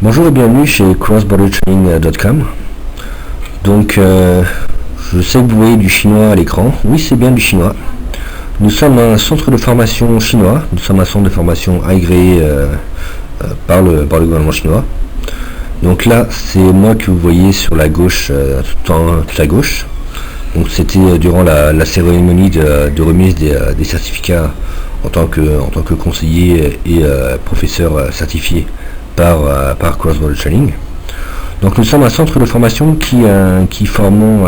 Bonjour et bienvenue chez crossbordertraining.com. Donc, je sais que vous voyez du chinois à l'écran. Oui, c'est bien du chinois. Nous sommes un centre de formation chinois. Nous sommes un centre de formation agréé par le gouvernement chinois. Donc là, c'est moi que vous voyez sur la gauche, toute la gauche. Donc c'était durant la cérémonie de remise des certificats en tant que conseiller et professeur certifié par Cross Border Training. Donc nous sommes un centre de formation qui formons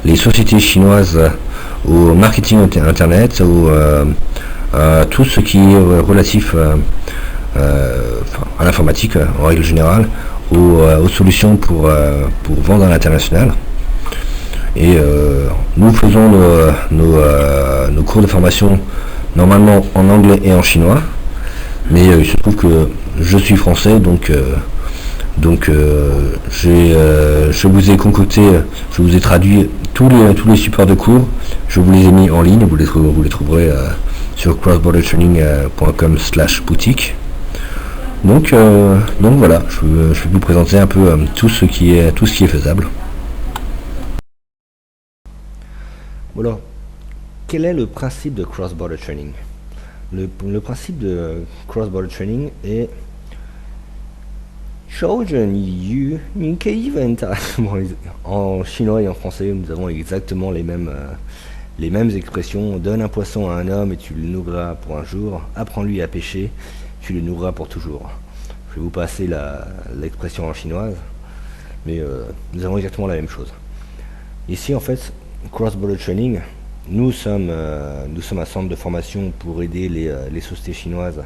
les sociétés chinoises au marketing internet, à tout ce qui est relatif à l'informatique en règle générale, aux solutions pour vendre à l'international. Et nous faisons nos cours de formation normalement en anglais et en chinois, mais il se trouve que je suis français, donc je vous ai concocté, je vous ai traduit tous les supports de cours, je vous les ai mis en ligne, vous les trouverez sur crossbordertraining.com/boutique. Donc voilà, je vais vous présenter un peu tout ce qui est faisable. Alors, quel est le principe de cross-border training? Le principe de cross-border training est en chinois et en français, nous avons exactement les mêmes expressions. Donne un poisson à un homme et tu le nourriras pour un jour. Apprends-lui à pêcher, tu le nourriras pour toujours. Je vais vous passer l'expression en chinoise, mais nous avons exactement la même chose. Ici, en fait, cross-border training, nous sommes un centre de formation pour aider les sociétés chinoises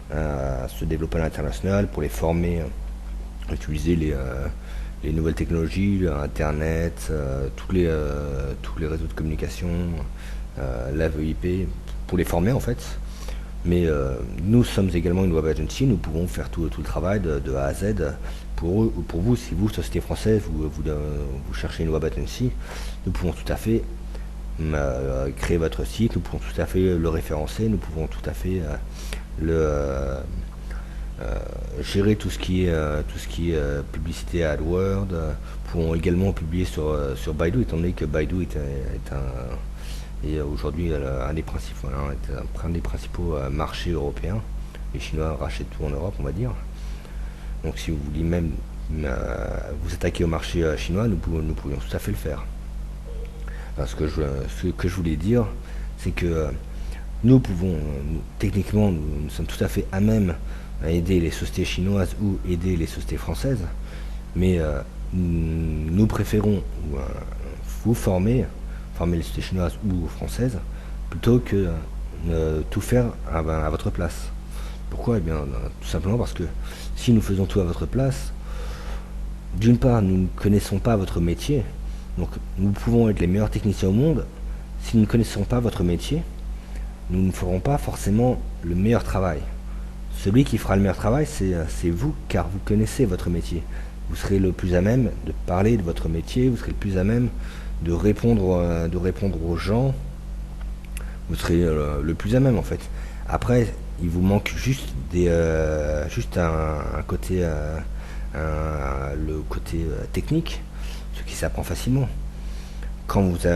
à se développer à l'international, pour les former à utiliser les nouvelles technologies, Internet, tous les réseaux de communication, la VoIP, pour les former en fait. Mais nous sommes également une web agency, nous pouvons faire tout le travail de A à Z. Pour vous, si vous, société française, vous cherchez une web agency, nous pouvons tout à fait créer votre site, nous pouvons tout à fait le référencer, nous pouvons tout à fait gérer tout ce qui est publicité AdWords. Nous pouvons également publier sur Baidu, étant donné que Baidu est aujourd'hui un des principaux marchés européens. Les Chinois rachètent tout en Europe, on va dire. Donc si vous voulez même vous attaquer au marché chinois, nous pourrions tout à fait le faire. Alors, ce que je voulais dire, c'est que nous pouvons, techniquement, nous sommes tout à fait à même à aider les sociétés chinoises ou aider les sociétés françaises, mais nous préférons vous former les sociétés chinoises ou françaises, plutôt que tout faire à votre place. Pourquoi? Eh bien, tout simplement parce que si nous faisons tout à votre place, d'une part, nous ne connaissons pas votre métier, donc nous pouvons être les meilleurs techniciens au monde. Si nous ne connaissons pas votre métier, nous ne ferons pas forcément le meilleur travail. Celui qui fera le meilleur travail, c'est vous, car vous connaissez votre métier. Vous serez le plus à même de parler de votre métier, vous serez le plus à même de répondre aux gens, vous serez le plus à même en fait. Après, il vous manque juste un côté, le côté technique, ce qui s'apprend facilement. Quand vous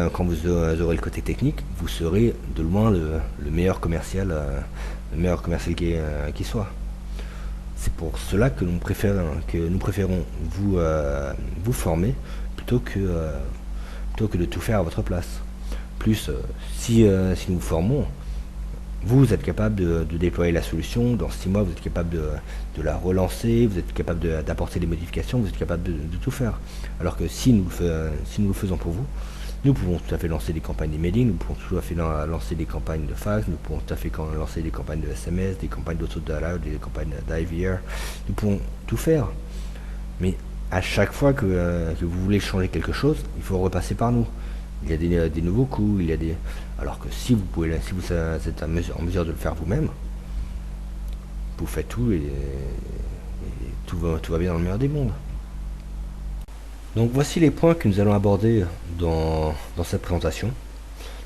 aurez le côté technique, vous serez de loin le meilleur commercial, qui soit. C'est pour cela que nous préférons vous former plutôt que de tout faire à votre place. Plus, si nous vous formons, vous êtes capable de déployer la solution. Dans 6 mois, vous êtes capable de la relancer, vous êtes capable d'apporter des modifications, vous êtes capable de tout faire. Alors que si nous le faisons pour vous, nous pouvons tout à fait lancer des campagnes d'emailing, nous pouvons tout à fait lancer des campagnes de fax, nous pouvons tout à fait lancer des campagnes de SMS, des campagnes d'autodialogue, des campagnes d'IVR. Nous pouvons tout faire. Mais à chaque fois que vous voulez changer quelque chose, il faut repasser par nous. Il y a des nouveaux coûts, alors que si vous êtes en mesure de le faire vous-même, vous faites tout et tout va bien dans le meilleur des mondes. Donc voici les points que nous allons aborder dans cette présentation.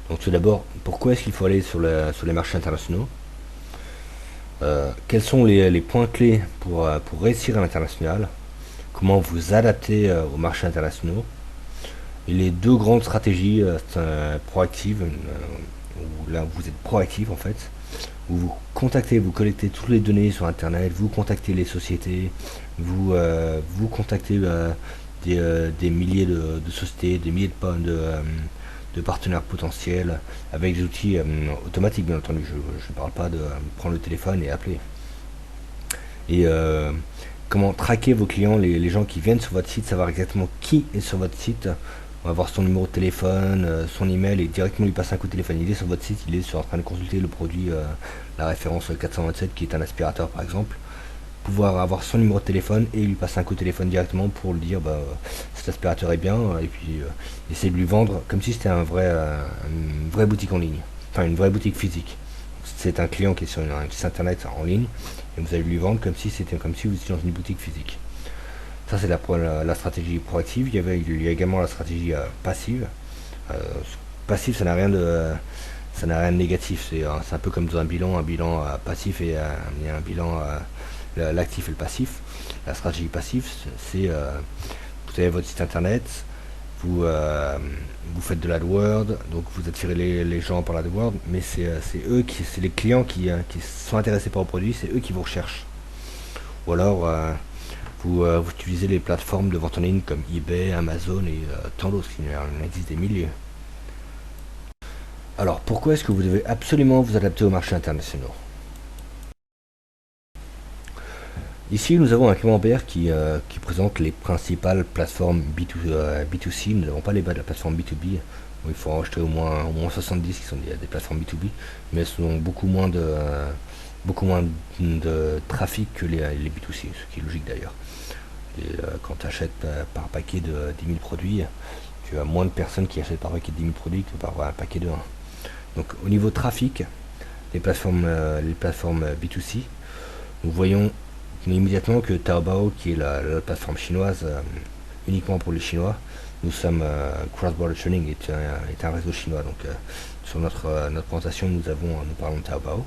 Donc tout d'abord, pourquoi est-ce qu'il faut aller sur les marchés internationaux? Quels sont les points clés pour réussir à l'international, comment vous adapter aux marchés internationaux, et les deux grandes stratégies proactives, où là vous êtes proactif en fait, où vous contactez, vous collectez toutes les données sur internet, vous contactez les sociétés, vous contactez des milliers de sociétés, des milliers de partenaires potentiels avec des outils automatiques bien entendu. Je ne parle pas de prendre le téléphone et appeler. Et comment traquer vos clients, les gens qui viennent sur votre site, savoir exactement qui est sur votre site. On va voir son numéro de téléphone, son email et directement lui passer un coup de téléphone. Il est sur votre site, il est en train de consulter le produit, la référence 427 qui est un aspirateur par exemple. Pouvoir avoir son numéro de téléphone et lui passer un coup de téléphone directement pour lui dire cet aspirateur est bien, et puis essayer de lui vendre comme si c'était une vraie boutique en ligne, enfin une vraie boutique physique. C'est un client qui est sur un site internet en ligne et vous allez lui vendre comme si vous étiez dans une boutique physique. Ça c'est la stratégie proactive. Il y a également la stratégie passive. Euh, Passive, ça n'a rien de négatif. C'est un peu comme dans un bilan passif et un bilan l'actif et le passif. La stratégie passive, c'est vous avez votre site internet, vous faites de l'AdWords, donc vous attirez les gens par l'AdWords, mais c'est les clients qui sont intéressés par vos produits, c'est eux qui vous recherchent. Ou alors vous utilisez les plateformes de vente en ligne comme eBay, Amazon et tant d'autres, il en existe des milliers. Alors pourquoi est-ce que vous devez absolument vous adapter aux marchés internationaux? Ici, nous avons un camembert qui présente les principales plateformes B2C. Nous n'avons pas les bas de la plateforme B2B, où il faut en acheter au moins 70 qui sont des plateformes B2B, mais elles ont beaucoup moins de trafic que les B2C, ce qui est logique d'ailleurs. Quand tu achètes par paquet de 10 000 produits, tu as moins de personnes qui achètent par paquet de 10 000 produits que par un paquet de 1. Donc au niveau trafic, les plateformes B2C, nous voyons immédiatement que Taobao, qui est la plateforme chinoise uniquement pour les Chinois, nous sommes Cross Border Trading est un réseau chinois. Donc sur notre présentation, nous parlons de Taobao,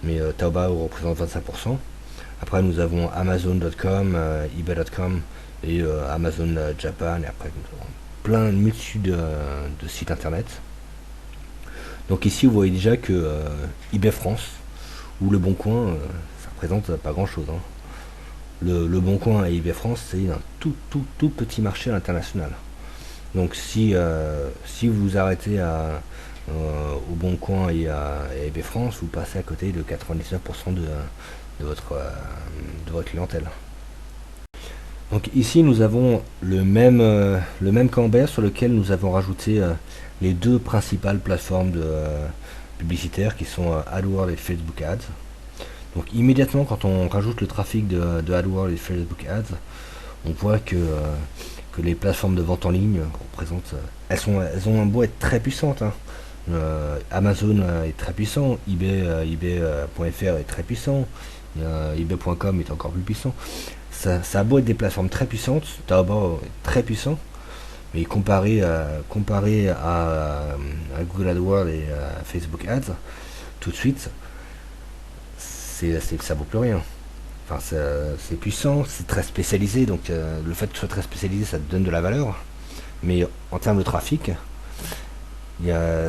mais Taobao représente 25%. Après nous avons Amazon.com, eBay.com et Amazon Japan, et après nous avons plein de multitudes de sites internet. Donc ici vous voyez déjà que eBay France ou Le Bon Coin, ça représente pas grand chose. Hein. Le Bon Coin et eBay France, c'est un tout petit marché à l'international. Donc si vous vous arrêtez au Bon Coin et à eBay France, vous passez à côté de 99% de votre clientèle. Donc ici nous avons le même camembert sur lequel nous avons rajouté les deux principales plateformes publicitaires qui sont AdWords et Facebook Ads. Donc immédiatement quand on rajoute le trafic de AdWords et Facebook Ads, on voit que les plateformes de vente en ligne représentent, elles ont un beau être très puissantes. Hein. Amazon est très puissant, eBay.fr est très puissant, eBay.com est encore plus puissant. Ça a beau être des plateformes très puissantes, Taobao est très puissant, mais comparé à Google AdWords et à Facebook Ads, tout de suite, ça vaut plus rien. Enfin, c'est puissant, c'est très spécialisé, donc le fait que ce soit très spécialisé, ça te donne de la valeur. Mais en termes de trafic,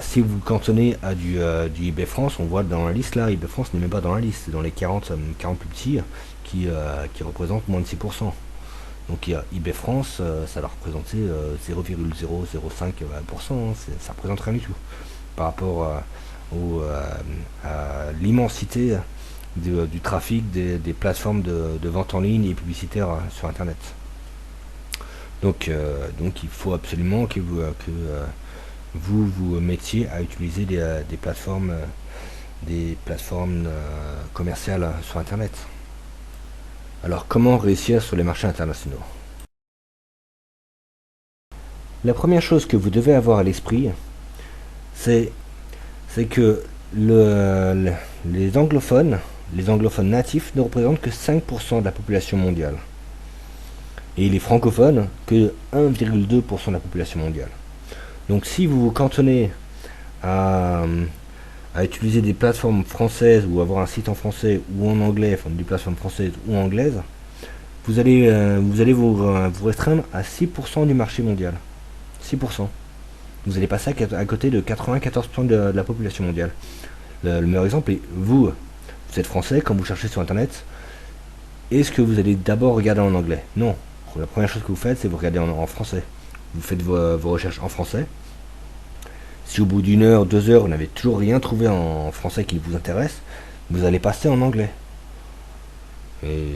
si vous cantonnez à du eBay France, on voit dans la liste là, eBay France n'est même pas dans la liste, c'est dans les 40 plus petits qui représentent moins de 6%. Donc eBay France, ça va représenter 0,005%, ça représente rien du tout par rapport à l'immensité du trafic des plateformes de vente en ligne et publicitaires sur internet. Donc il faut absolument que vous mettiez à utiliser des plateformes commerciales sur internet. Alors comment réussir sur les marchés internationaux? La première chose que vous devez avoir à l'esprit, c'est que les anglophones natifs ne représentent que 5% de la population mondiale. Et les francophones que 1,2% de la population mondiale. Donc si vous vous cantonnez à à utiliser des plateformes françaises ou avoir un site en français ou en anglais, enfin des plateformes françaises ou anglaises, vous allez vous restreindre à 6% du marché mondial. 6%. Vous allez passer à côté de 94% de la population mondiale. Le meilleur exemple est vous êtes français, quand vous cherchez sur internet, est-ce que vous allez d'abord regarder en anglais? Non. La première chose que vous faites, c'est vous regardez en français. Vous faites vos recherches en français. Si au bout d'une heure, 2 heures, vous n'avez toujours rien trouvé en français qui vous intéresse, vous allez passer en anglais. Et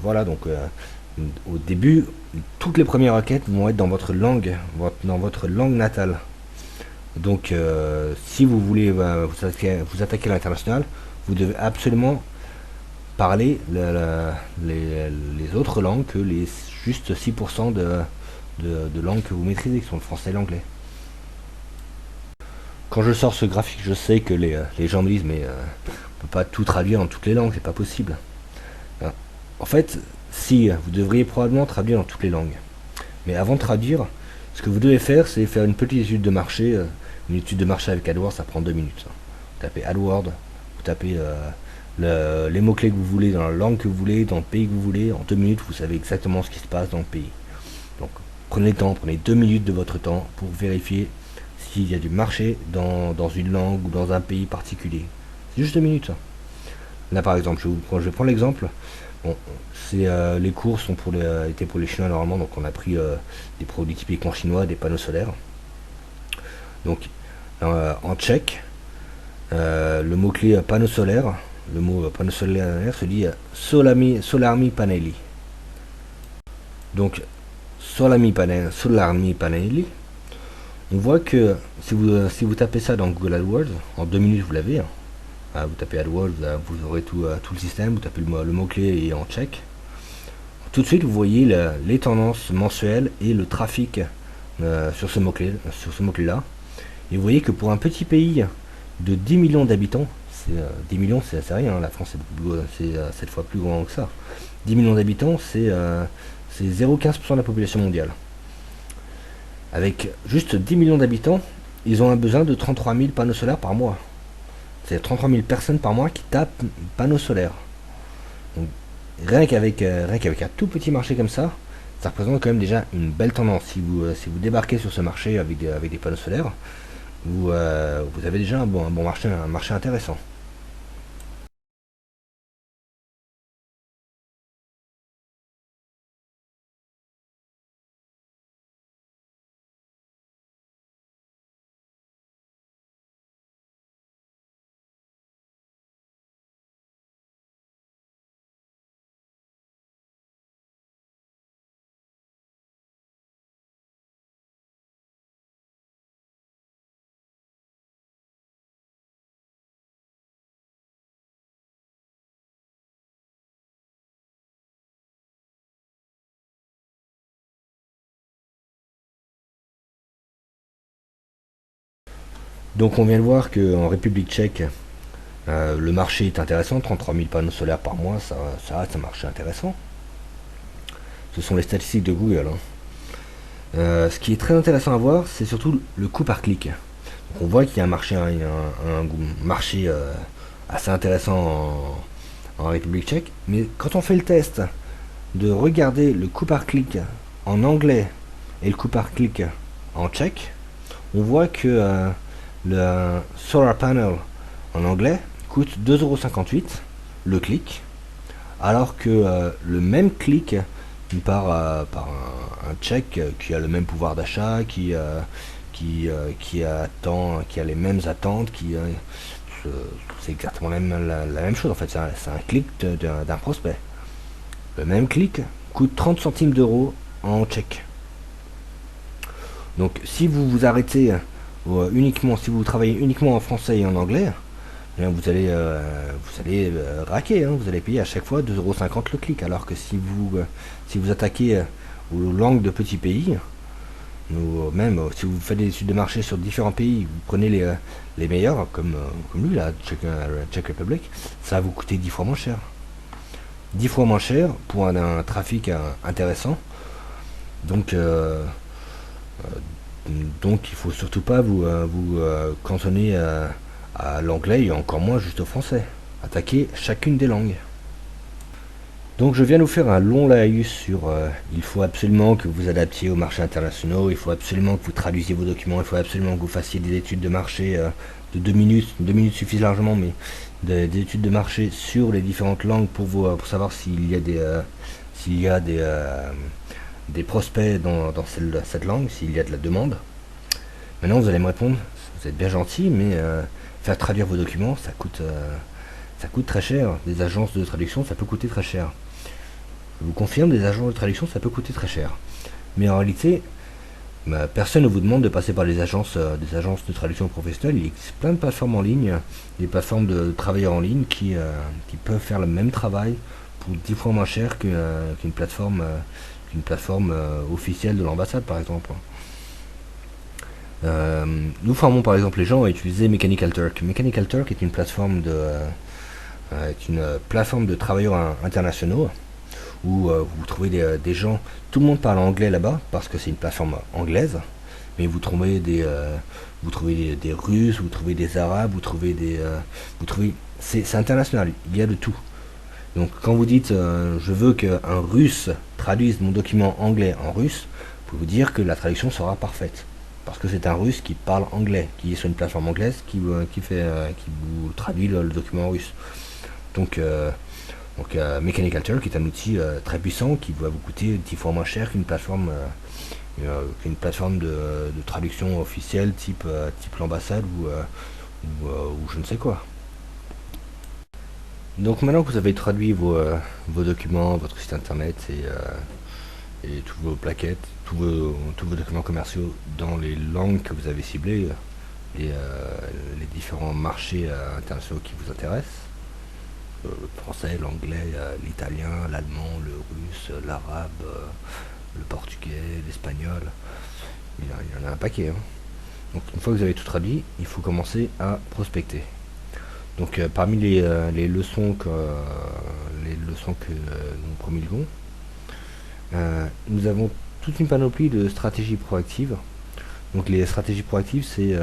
voilà, donc au début, toutes les premières requêtes vont être dans votre langue natale. Donc si vous voulez vous attaquer à l'international, vous devez absolument parler les autres langues que les juste 6% de langues que vous maîtrisez, qui sont le français et l'anglais. Quand je sors ce graphique, je sais que les gens me disent mais on peut pas tout traduire dans toutes les langues, c'est pas possible. En fait, si, vous devriez probablement traduire dans toutes les langues. Mais avant de traduire, ce que vous devez faire, c'est faire une petite étude de marché. Une étude de marché avec AdWords, ça prend 2 minutes. Vous tapez AdWords, vous tapez les mots-clés que vous voulez, dans la langue que vous voulez, dans le pays que vous voulez. En 2 minutes, vous savez exactement ce qui se passe dans le pays. Donc, prenez le temps, prenez 2 minutes de votre temps pour vérifier s'il y a du marché dans une langue ou dans un pays particulier. C'est juste 2 minutes. Là, par exemple, je vais prendre l'exemple. Bon, les cours sont étaient pour les Chinois normalement, donc on a pris des produits typiquement chinois, des panneaux solaires. Donc en tchèque, le mot-clé panneau solaire, le mot panneau solaire se dit solarmi paneli. Donc solarmi paneli, on voit que si vous tapez ça dans Google AdWords, en 2 minutes vous l'avez. Vous tapez AdWords, vous aurez tout le système, vous tapez le mot-clé et en tchèque. Tout de suite, vous voyez les tendances mensuelles et le trafic sur ce mot-clé-là. Et vous voyez que pour un petit pays de 10 millions d'habitants, 10 millions c'est rien, la France c'est 7 fois plus grand que ça. 10 millions d'habitants, c'est 0,15% de la population mondiale. Avec juste 10 millions d'habitants, ils ont un besoin de 33 000 panneaux solaires par mois. C'est 33 000 personnes par mois qui tapent panneaux solaires. Donc, rien qu'avec un tout petit marché comme ça représente quand même déjà une belle tendance. Si vous débarquez sur ce marché avec des panneaux solaires, vous avez déjà un bon marché, un marché intéressant. Donc on vient de voir qu'en République tchèque, le marché est intéressant, 33 000 panneaux solaires par mois, ça reste un marché intéressant. Ce sont les statistiques de Google. Ce qui est très intéressant à voir, c'est surtout le coût par clic. Donc on voit qu'il y a un marché assez intéressant en République tchèque, mais quand on fait le test de regarder le coût par clic en anglais et le coût par clic en tchèque, on voit que le solar panel en anglais coûte 2,58€ le clic, alors que le même clic par un tchèque qui a le même pouvoir d'achat, qui a les mêmes attentes, c'est exactement la même chose en fait, c'est un clic d'un prospect. Le même clic coûte 30 centimes d'euros en tchèque. Donc si vous vous arrêtez si vous travaillez uniquement en français et en anglais, vous allez raquer, vous allez payer à chaque fois 2,50€ le clic, alors que si vous attaquez aux langues de petits pays, ou même si vous faites des études de marché sur différents pays, vous prenez les meilleurs, comme lui, la Czech Republic, ça va vous coûter 10 fois moins cher. 10 fois moins cher pour un trafic intéressant. Donc il faut surtout pas vous cantonner à l'anglais et encore moins juste au français. Attaquez chacune des langues. Donc je viens de vous faire un long laïus sur il faut absolument que vous adaptiez aux marchés internationaux, il faut absolument que vous traduisiez vos documents, il faut absolument que vous fassiez des études de marché de 2 minutes suffisent largement, mais des études de marché sur les différentes langues pour savoir s'il y a des prospects dans cette langue, s'il y a de la demande. Maintenant vous allez me répondre, vous êtes bien gentil, mais faire traduire vos documents, ça coûte très cher. Des agences de traduction, ça peut coûter très cher. Je vous confirme, des agences de traduction, ça peut coûter très cher. Mais en réalité, personne ne vous demande de passer par des agences de traduction professionnelles. Il existe plein de plateformes en ligne, des plateformes de travailleurs en ligne qui peuvent faire le même travail pour 10 fois moins cher qu'une plateforme officielle de l'ambassade, par exemple. Nous formons par exemple les gens à utiliser Mechanical Turk. Mechanical Turk est une plateforme de travailleurs internationaux où vous trouvez des gens, tout le monde parle anglais là-bas parce que c'est une plateforme anglaise, mais vous trouvez des Russes, vous trouvez des Arabes, c'est international, il y a de tout. Donc quand vous dites je veux qu'un Russe traduise mon document anglais en russe, vous pouvez vous dire que la traduction sera parfaite. Parce que c'est un Russe qui parle anglais, qui est sur une plateforme anglaise, qui vous traduit le document russe. Donc Mechanical Turk est un outil très puissant qui va vous coûter 10 fois moins cher qu'une plateforme de traduction officielle type l'ambassade ou je ne sais quoi. Donc maintenant que vous avez traduit vos documents, votre site internet et toutes vos plaquettes, tous vos documents commerciaux dans les langues que vous avez ciblées, les différents marchés internationaux qui vous intéressent, le français, l'anglais, l'italien, l'allemand, le russe, l'arabe, le portugais, l'espagnol, il y en a un paquet. Hein. Donc une fois que vous avez tout traduit, il faut commencer à prospecter. Donc parmi les leçons que nous promulguons, nous avons toute une panoplie de stratégies proactives. Donc les stratégies proactives, c'est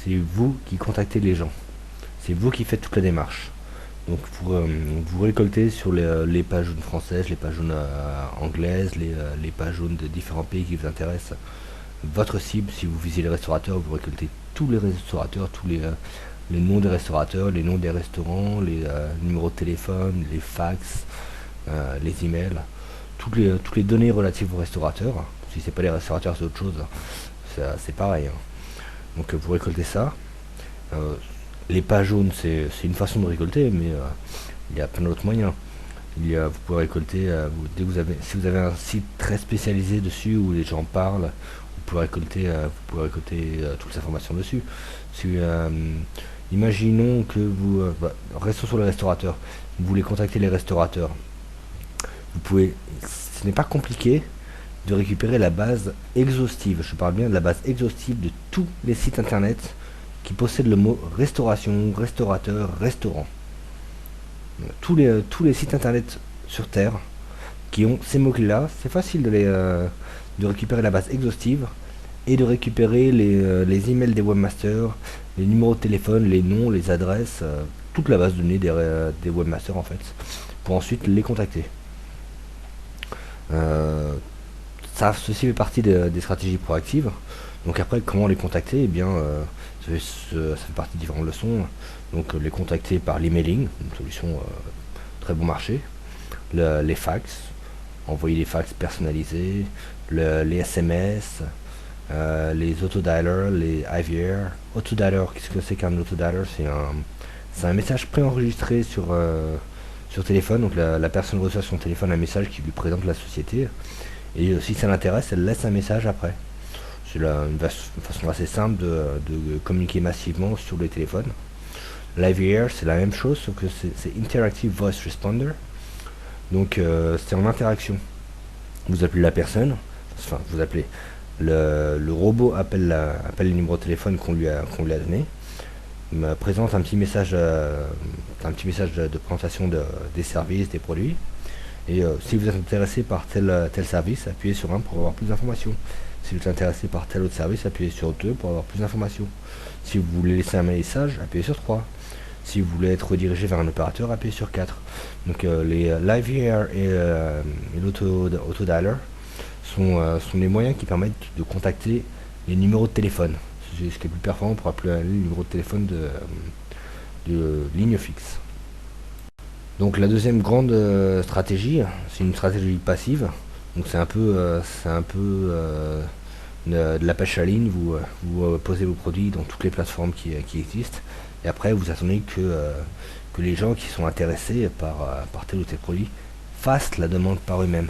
vous qui contactez les gens. C'est vous qui faites toute la démarche. Donc vous récoltez sur les pages jaunes françaises, les pages jaunes anglaises, les pages jaunes de différents pays qui vous intéressent. Votre cible, si vous visez les restaurateurs, vous récoltez tous les restaurateurs, tous les noms des restaurateurs, les noms des restaurants, les numéros de téléphone, les fax, les emails, toutes les données relatives aux restaurateurs. Si c'est pas les restaurateurs, c'est autre chose. C'est pareil. Hein. Donc vous récoltez ça. Les pages jaunes, c'est une façon de récolter, mais il y a plein d'autres moyens. Vous pouvez récolter, si vous avez un site très spécialisé dessus où les gens parlent, vous pouvez récolter toutes les informations dessus. Imaginons que restons sur les restaurateurs. Vous voulez contacter les restaurateurs. Ce n'est pas compliqué de récupérer la base exhaustive. Je parle bien de la base exhaustive de tous les sites internet qui possèdent le mot restauration, restaurateur, restaurant. Tous les sites internet sur Terre qui ont ces mots-clés-là, c'est facile de récupérer la base exhaustive et de récupérer les emails des webmasters, les numéros de téléphone, les noms, les adresses, toute la base de données des webmasters en fait, pour ensuite les contacter. Ceci fait partie des stratégies proactives. Donc après, comment les contacter? Eh bien, ça fait partie de différentes leçons. Donc les contacter par l'emailing, une solution très bon marché. Les fax, envoyer des fax personnalisés, les SMS, les autodialers, les IVR. Autodialer, qu'est-ce que c'est qu'un autodialer? C'est un message préenregistré sur téléphone. Donc la personne reçoit sur son téléphone un message qui lui présente la société. Et si ça l'intéresse, elle laisse un message après. C'est une façon assez simple de communiquer massivement sur les téléphones. L'IVR, c'est la même chose, sauf que c'est Interactive Voice Responder. Donc c'est en interaction. Vous appelez la personne, enfin vous appelez le robot appelle le numéro de téléphone qu'on lui a donné, me présente un petit message de présentation des services, des produits. Et si vous êtes intéressé par tel service, appuyez sur 1 pour avoir plus d'informations. Si vous êtes intéressé par tel autre service, appuyez sur 2 pour avoir plus d'informations. Si vous voulez laisser un message, appuyez sur 3. Si vous voulez être redirigé vers un opérateur, appuyez sur 4. Donc les Live Here et l'Auto-Dialer sont les moyens qui permettent de contacter les numéros de téléphone. C'est ce qui est plus performant pour appeler un numéro de téléphone de ligne fixe. Donc la deuxième grande stratégie, c'est une stratégie passive. Donc c'est un peu de la pêche à la ligne. Vous posez vos produits dans toutes les plateformes qui existent. Et après, vous attendez que les gens qui sont intéressés par tel ou tel produit fassent la demande par eux-mêmes.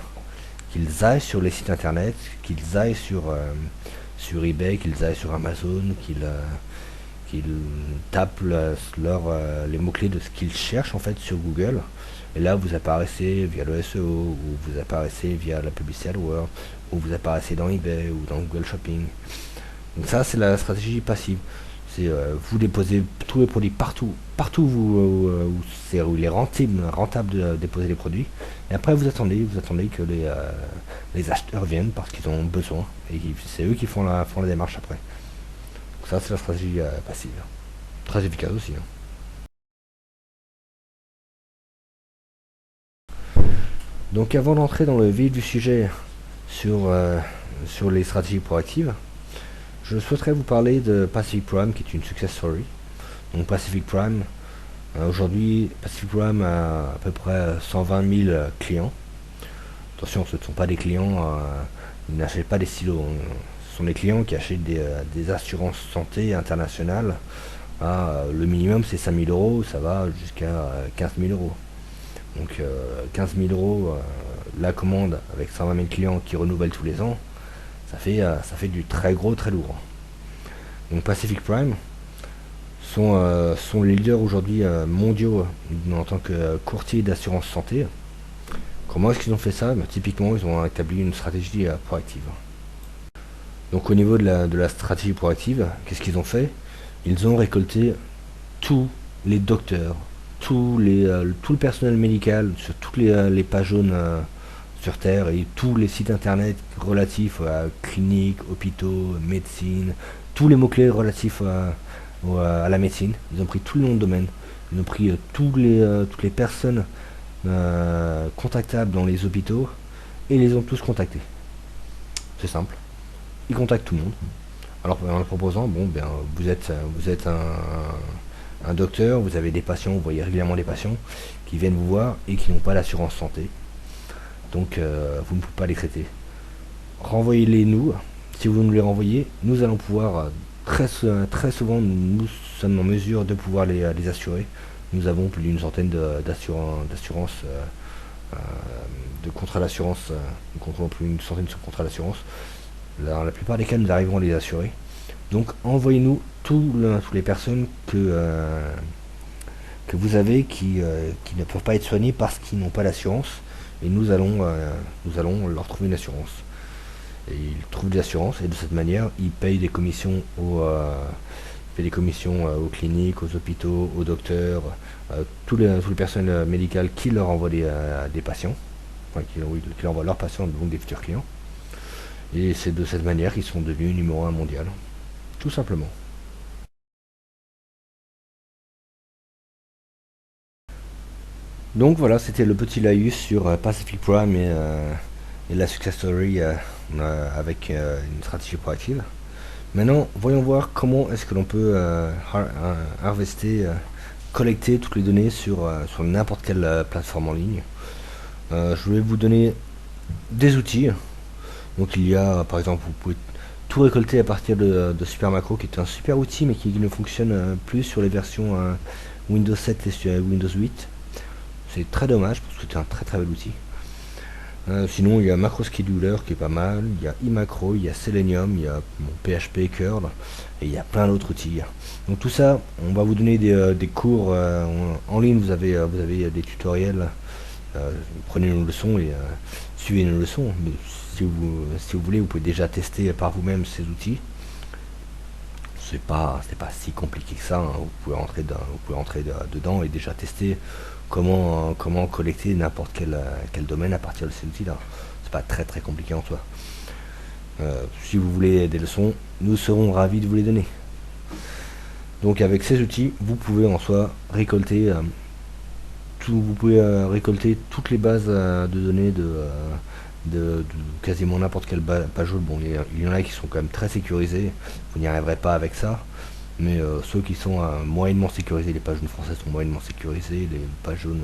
Qu'ils aillent sur les sites internet, qu'ils aillent sur eBay, qu'ils aillent sur Amazon, qu'ils tapent les mots-clés de ce qu'ils cherchent en fait sur Google. Et là, vous apparaissez via le SEO, ou vous apparaissez via la publicité AdWords, ou vous apparaissez dans eBay ou dans Google Shopping. Donc ça, c'est la stratégie passive. C'est vous déposez tous les produits partout où il est rentable de déposer les produits. Et après, vous attendez que les acheteurs viennent parce qu'ils ont besoin. Et c'est eux qui font la démarche après. Donc ça, c'est la stratégie passive. Très efficace aussi. Donc avant d'entrer dans le vif du sujet sur les stratégies proactives, je souhaiterais vous parler de Pacific Prime, qui est une success story. Donc Pacific Prime, aujourd'hui, Pacific Prime a à peu près 120 000 clients. Attention, ce ne sont pas des clients, ils n'achètent pas des silos. Ce sont des clients qui achètent des assurances santé internationales. Le minimum, c'est 5 000 euros, ça va jusqu'à 15 000 euros. Donc 15 000 euros, la commande avec 120 000 clients qui renouvellent tous les ans, ça fait du très gros, très lourd. Donc Pacific Prime sont les leaders aujourd'hui mondiaux en tant que courtier d'assurance santé. Comment est-ce qu'ils ont fait ça? Typiquement, ils ont établi une stratégie proactive. Donc au niveau de la stratégie proactive, qu'est-ce qu'ils ont fait? Ils ont récolté tous les docteurs, tout le personnel médical sur toutes les pages jaunes sur Terre, et tous les sites internet relatifs à cliniques, hôpitaux, médecine, tous les mots-clés relatifs à la médecine. Ils ont pris tout le nom de domaine, ils ont pris toutes les personnes contactables dans les hôpitaux et ils les ont tous contactés. C'est simple, ils contactent tout le monde. Alors en leur proposant, vous êtes un docteur, vous avez des patients, vous voyez régulièrement des patients qui viennent vous voir et qui n'ont pas d'assurance santé. Donc vous ne pouvez pas les traiter. Renvoyez-les nous. Si vous nous les renvoyez, nous allons pouvoir très souvent, nous sommes en mesure de pouvoir les assurer. Nous avons plus d'une centaine d'assurances, de contrats d'assurance, nous contrôlons plus d'une centaine de contrats d'assurance. Dans la plupart des cas, nous arriverons à les assurer. Donc envoyez-nous toutes les personnes que vous avez qui ne peuvent pas être soignées parce qu'ils n'ont pas d'assurance, et nous allons leur trouver une assurance. Et ils trouvent des assurances, et de cette manière ils payent des commissions aux cliniques, aux hôpitaux, aux docteurs, tous les personnels médicaux qui leur envoient des patients, qui leur envoient leurs patients, donc des futurs clients. Et c'est de cette manière qu'ils sont devenus numéro 1 mondial, tout simplement. Donc voilà, c'était le petit laïus sur Pacific Prime et la success story avec une stratégie proactive. Maintenant, voyons voir comment est-ce que l'on peut harvester, collecter toutes les données sur n'importe quelle plateforme en ligne. Je vais vous donner des outils. Donc il y a, par exemple, vous pouvez tout récolter à partir de Supermacro, qui est un super outil, mais qui ne fonctionne plus sur les versions Windows 7 et sur Windows 8. C'est très dommage, parce que c'est un très très bel outil. Sinon, il y a MacroScheduler qui est pas mal, il y a iMacro, il y a Selenium, il y a PHP, Curl, et il y a plein d'autres outils. Donc tout ça, on va vous donner des cours en ligne, vous avez des tutoriels, prenez nos leçons et suivez nos leçons. Mais si vous voulez, vous pouvez déjà tester par vous-même ces outils. C'est pas si compliqué que ça, hein. Vous pouvez rentrer dedans et déjà tester comment collecter n'importe quel domaine à partir de ces outils là. C'est pas très très compliqué en soi. Si vous voulez des leçons, nous serons ravis de vous les donner. Donc avec ces outils, vous pouvez en soi récolter récolter toutes les bases de données de quasiment n'importe quelle page web. Bon, il y en a qui sont quand même très sécurisés, vous n'y arriverez pas avec ça, mais ceux qui sont moyennement sécurisés, les pages jaunes françaises sont moyennement sécurisées, les pages jaunes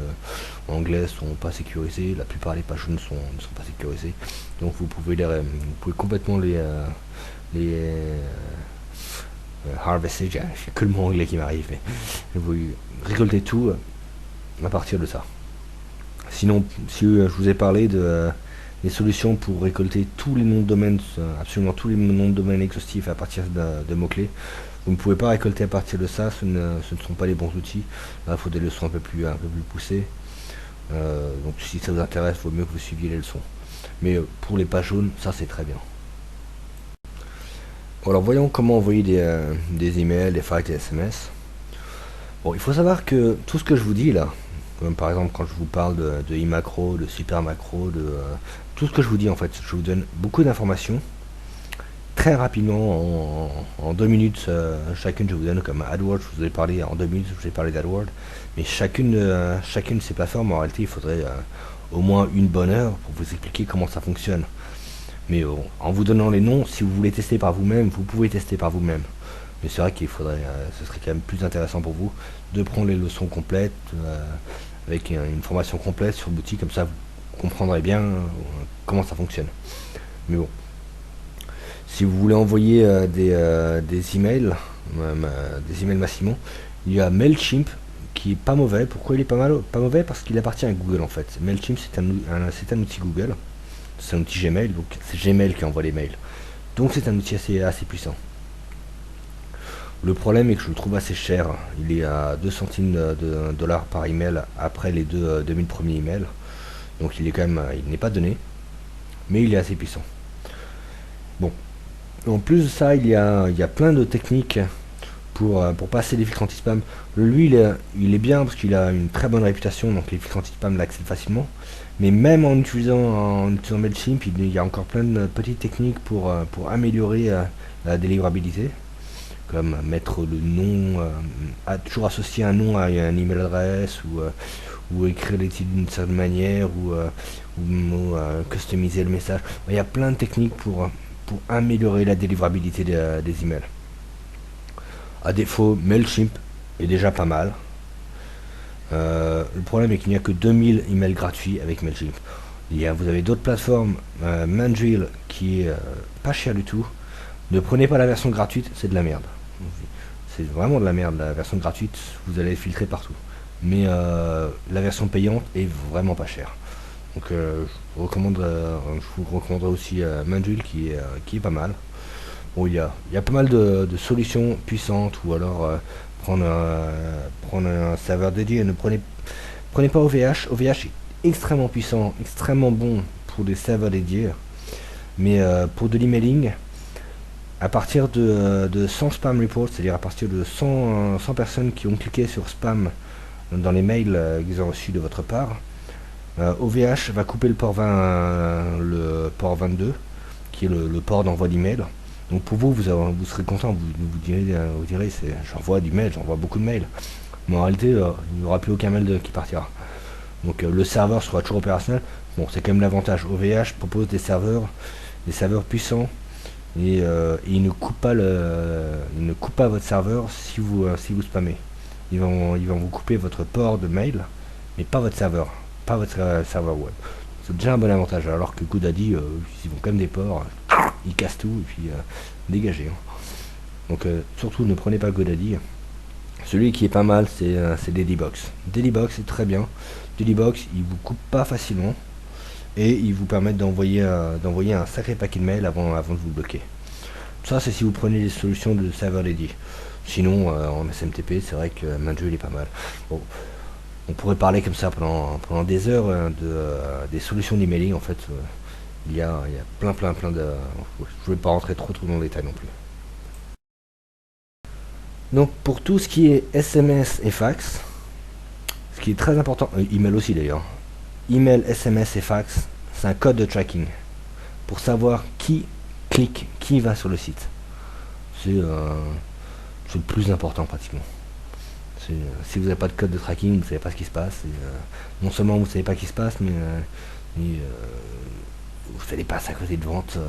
anglaises sont pas sécurisées, la plupart des pages jaunes ne sont pas sécurisées, donc vous pouvez complètement les harvester, j'ai que le mot anglais qui m'arrive, mais vous récoltez tout à partir de ça. Sinon, si je vous ai parlé des solutions pour récolter tous les noms de domaine, absolument tous les noms de domaine exhaustifs à partir de mots-clés, vous ne pouvez pas récolter à partir de ça, ce ne sont pas les bons outils. Là, il faut des leçons un peu plus poussées. Donc si ça vous intéresse, il vaut mieux que vous suiviez les leçons. Mais pour les pages jaunes, ça c'est très bien. Alors voyons comment envoyer des emails, des fax, des SMS. Bon, il faut savoir que tout ce que je vous dis là, comme par exemple quand je vous parle de e-macro, de super macro, tout ce que je vous dis en fait, je vous donne beaucoup d'informations très rapidement en 2 minutes chacune. Je vous donne comme AdWords, je vous ai parlé en 2 minutes, je vous ai parlé d'AdWords, mais chacune de ces plateformes, en réalité il faudrait au moins une bonne heure pour vous expliquer comment ça fonctionne. Mais en vous donnant les noms, si vous voulez tester par vous-même, vous pouvez tester par vous-même. Mais c'est vrai qu'il faudrait, ce serait quand même plus intéressant pour vous de prendre les leçons complètes, avec une formation complète sur l'outil, comme ça vous comprendrez bien comment ça fonctionne. Mais bon, si vous voulez envoyer des emails massivement, il y a Mailchimp qui est pas mauvais. Pourquoi il est pas mauvais? Parce qu'il appartient à Google en fait. Mailchimp c'est un outil Google, c'est un outil Gmail, donc c'est Gmail qui envoie les mails. Donc c'est un outil assez puissant. Le problème est que je le trouve assez cher. Il est à 2 centimes de dollars par email après les 2000 premiers emails. Donc il n'est pas donné, mais il est assez puissant. Bon, en plus de ça, il y a plein de techniques pour passer les filtres anti-spam. Lui, il est bien parce qu'il a une très bonne réputation, donc les filtres anti-spam l'accèdent facilement. Mais même en utilisant Mailchimp, il y a encore plein de petites techniques pour améliorer la délivrabilité, comme mettre le nom, toujours associer un nom à une email adresse, ou écrire les titres d'une certaine manière, ou customiser le message. Il y a plein de techniques pour améliorer la délivrabilité des emails. À défaut, Mailchimp est déjà pas mal. Le problème est qu'il n'y a que 2000 emails gratuits avec Mailchimp. Vous avez d'autres plateformes, Mandrill qui est pas cher du tout. Ne prenez pas la version gratuite, c'est de la merde. C'est vraiment de la merde. La version gratuite, vous allez filtrer partout. Mais la version payante est vraiment pas chère. Donc je vous recommanderais aussi Mandrill qui est pas mal. Bon, il y a pas mal de solutions puissantes, ou alors prendre un serveur dédié. Ne prenez pas OVH. OVH est extrêmement puissant, extrêmement bon pour des serveurs dédiés, mais pour de l'emailing, à partir de 100 spam reports, c'est-à-dire à partir de 100 personnes qui ont cliqué sur spam dans les mails qu'ils ont reçus de votre part, OVH va couper le port 22, qui est le port d'envoi d'email. Donc pour vous, vous serez content, vous direz j'envoie du mail, j'envoie beaucoup de mails. Mais en réalité, il n'y aura plus aucun mail qui partira. Donc le serveur sera toujours opérationnel. Bon, c'est quand même l'avantage. OVH propose des serveurs puissants, et il ne coupe pas votre serveur si vous spammez. Ils vont vous couper votre port de mail, mais pas votre serveur web. C'est déjà un bon avantage, alors que GoDaddy, ils vont quand même des ports, ils cassent tout, et puis dégagez. Donc surtout ne prenez pas GoDaddy. Celui qui est pas mal, c'est Dailybox. Dailybox est très bien. Dailybox, il vous coupe pas facilement, et il vous permet d'envoyer un sacré paquet de mails avant de vous bloquer. Ça, c'est si vous prenez les solutions de serveur dédié. Sinon, en SMTP, c'est vrai que Mandrill est pas mal. Bon, on pourrait parler comme ça pendant des heures des solutions d'emailing. En fait, il y a plein de... Je ne vais pas rentrer trop dans le détail non plus. Donc pour tout ce qui est SMS et fax, ce qui est très important, email aussi d'ailleurs, email, SMS et fax, c'est un code de tracking pour savoir qui clique, qui va sur le site. C'est le plus important pratiquement. Si vous n'avez pas de code de tracking, vous ne savez pas ce qui se passe. Non seulement vous ne savez pas ce qui se passe, mais vous n'allez pas à côté de vente.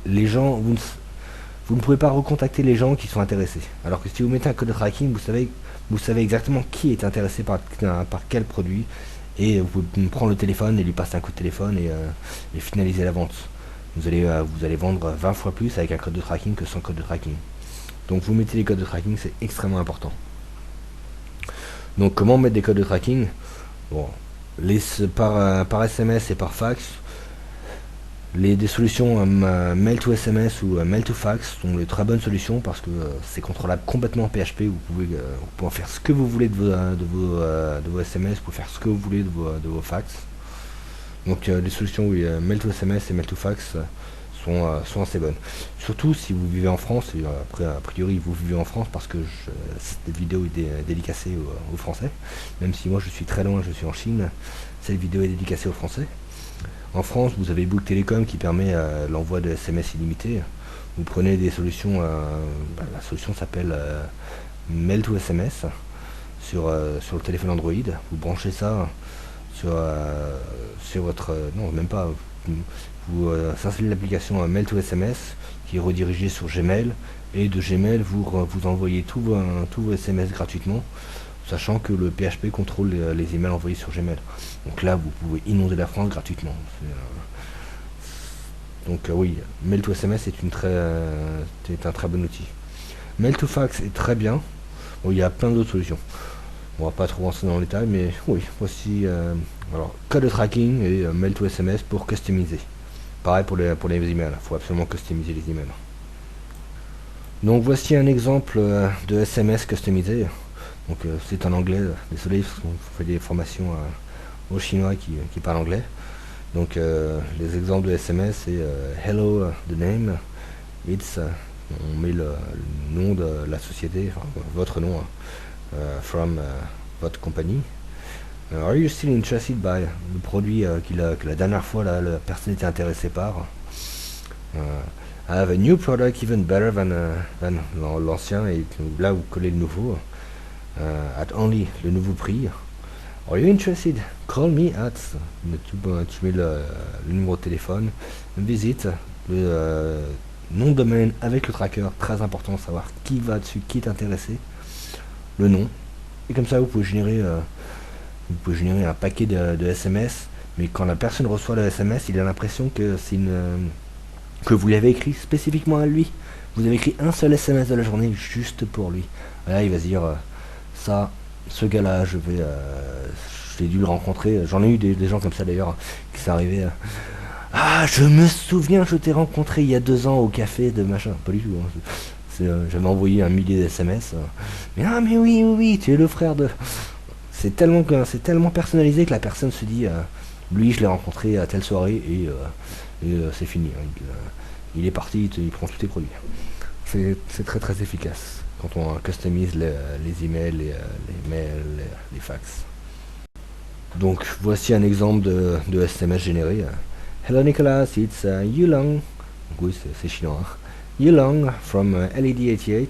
Les gens, vous ne pouvez pas recontacter les gens qui sont intéressés. Alors que si vous mettez un code de tracking, vous savez exactement qui est intéressé par quel produit, et vous pouvez prendre le téléphone et lui passer un coup de téléphone et finaliser la vente. Vous allez vendre 20 fois plus avec un code de tracking que sans code de tracking. Donc vous mettez les codes de tracking, c'est extrêmement important. Donc comment mettre des codes de tracking? Bon, par SMS et par fax. Des solutions mail to SMS ou mail to fax sont de très bonnes solutions parce que c'est contrôlable complètement en PHP. Vous pouvez en faire ce que vous voulez de vos SMS, vous pouvez faire ce que vous voulez de vos fax. Donc les solutions mail to SMS et mail to fax sont assez bonnes. Surtout si vous vivez en France, et après a priori vous vivez en France parce que cette vidéo est dédicacée aux Français, même si moi je suis très loin, je suis en Chine, cette vidéo est dédicacée aux Français. En France, vous avez Bouygues Télécom qui permet l'envoi de SMS illimité. Vous prenez des solutions, la solution s'appelle Mail to SMS sur le téléphone Android. Vous branchez ça sur votre... non, même pas. Vous installez l'application Mail to SMS qui est redirigée sur Gmail, et de Gmail vous envoyez tous vos SMS gratuitement, sachant que le PHP contrôle les emails envoyés sur Gmail. Donc là, vous pouvez inonder la France gratuitement. Donc oui, Mail to SMS est un très bon outil. Mail to Fax est très bien. Bon, il y a plein d'autres solutions. On va pas trop rentrer dans le détail, mais oui, voici alors code de tracking et Mail to SMS pour customiser. Pareil pour les emails, il faut absolument customiser les emails. Donc voici un exemple de SMS customisé. Donc c'est en anglais, désolé, on fait des formations aux Chinois qui parlent anglais. Donc les exemples de SMS, c'est hello the name, it's on met le nom de la société, enfin, votre nom, from votre compagnie. Are you still interested by le produit que la dernière fois la personne était intéressée par. I have a new product even better than l'ancien, et là vous collez le nouveau. At only le nouveau prix. Are you interested? Call me at. Tu mets le numéro de téléphone. Visite le nom de domaine avec le tracker. Très important de savoir qui va dessus, qui est intéressé. Le nom. Et comme ça vous pouvez générer un paquet de SMS. Mais quand la personne reçoit le SMS, il a l'impression que que vous l'avez écrit spécifiquement à lui. Vous avez écrit un seul SMS de la journée juste pour lui. Là il va se dire ce gars-là, j'ai dû le rencontrer. J'en ai eu des gens comme ça d'ailleurs, qui sont arrivés. Ah, je me souviens, je t'ai rencontré il y a 2 ans au café de machin. Pas du tout. J'avais envoyé un millier de SMS. Mais oui, tu es le frère de. C'est tellement personnalisé que la personne se dit, lui, je l'ai rencontré à telle soirée et c'est fini. Il est parti, il prend tous tes produits. C'est très très efficace quand on customise les emails, les mails, les fax. Donc voici un exemple de SMS généré. Hello Nicolas, it's Yulong. Oui, c'est chinois. Hein. Yulong from LED88.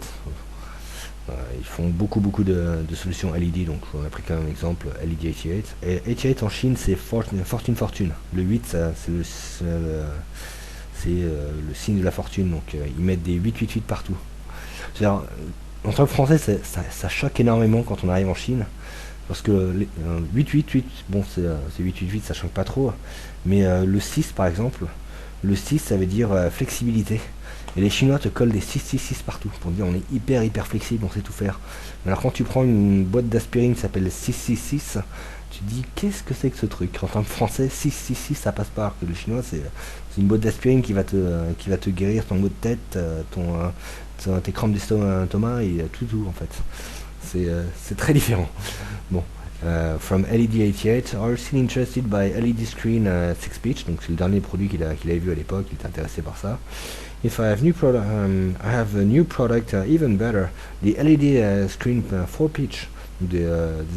Ils font beaucoup de solutions LED, donc on a pris comme exemple LED88. Et 88 en Chine, c'est fortune. Le 8, c'est le signe de la fortune, donc ils mettent des 888 partout. C'est-à-dire, en tant que Français, ça choque énormément quand on arrive en Chine, parce que 888, bon, c'est 888, ça choque pas trop, mais le 6 par exemple, le 6 ça veut dire flexibilité. Et les Chinois te collent des 666 partout pour dire on est hyper flexible, on sait tout faire. Mais alors quand tu prends une boîte d'aspirine qui s'appelle 666, tu te dis qu'est-ce que c'est que ce truc? En tant que Français, 666 ça passe pas. Alors que le Chinois c'est une boîte d'aspirine qui va te guérir ton maux de tête, tes crampes d'estomac et tout en fait. C'est très différent. Bon. From LED88, are you still interested by LED screen 6 pitch? Donc c'est le dernier produit qu'il avait vu à l'époque, il était intéressé par ça. If I have I have a new product even better, the LED screen 4 pitch, des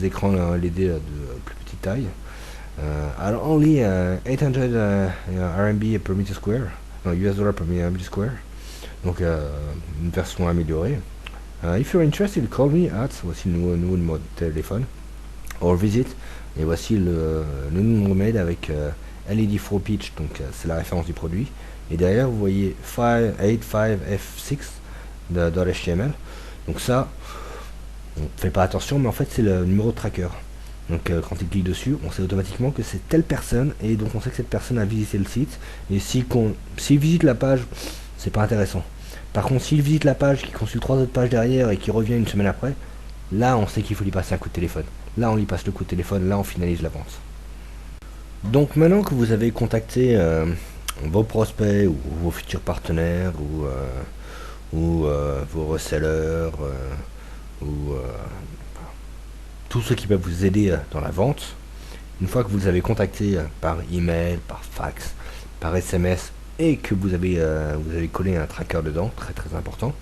écrans LED de plus petite taille. At only 800 RMB per meter square. $US per millimeter square. Donc une version améliorée. If you're interested, call me at, voici le nouveau numéro de téléphone, or visit, et voici le numéro mail avec LED4 pitch, donc c'est la référence du produit. Et derrière, vous voyez 85F6 .html. Donc ça, on fait pas attention, mais en fait c'est le numéro de tracker. Donc quand il clique dessus, on sait automatiquement que c'est telle personne, et donc on sait que cette personne a visité le site. Et s'il visite la page, c'est pas intéressant. Par contre, s'il visite la page, qu'il consulte 3 autres pages derrière et qu'il revient une semaine après, là on sait qu'il faut lui passer un coup de téléphone. Là on lui passe le coup de téléphone, là on finalise la vente. Donc maintenant que vous avez contacté vos prospects ou vos futurs partenaires ou vos resellers ou tous ceux qui peuvent vous aider dans la vente, une fois que vous les avez contactés par email, par fax, par SMS et que vous avez collé un tracker dedans, très très important,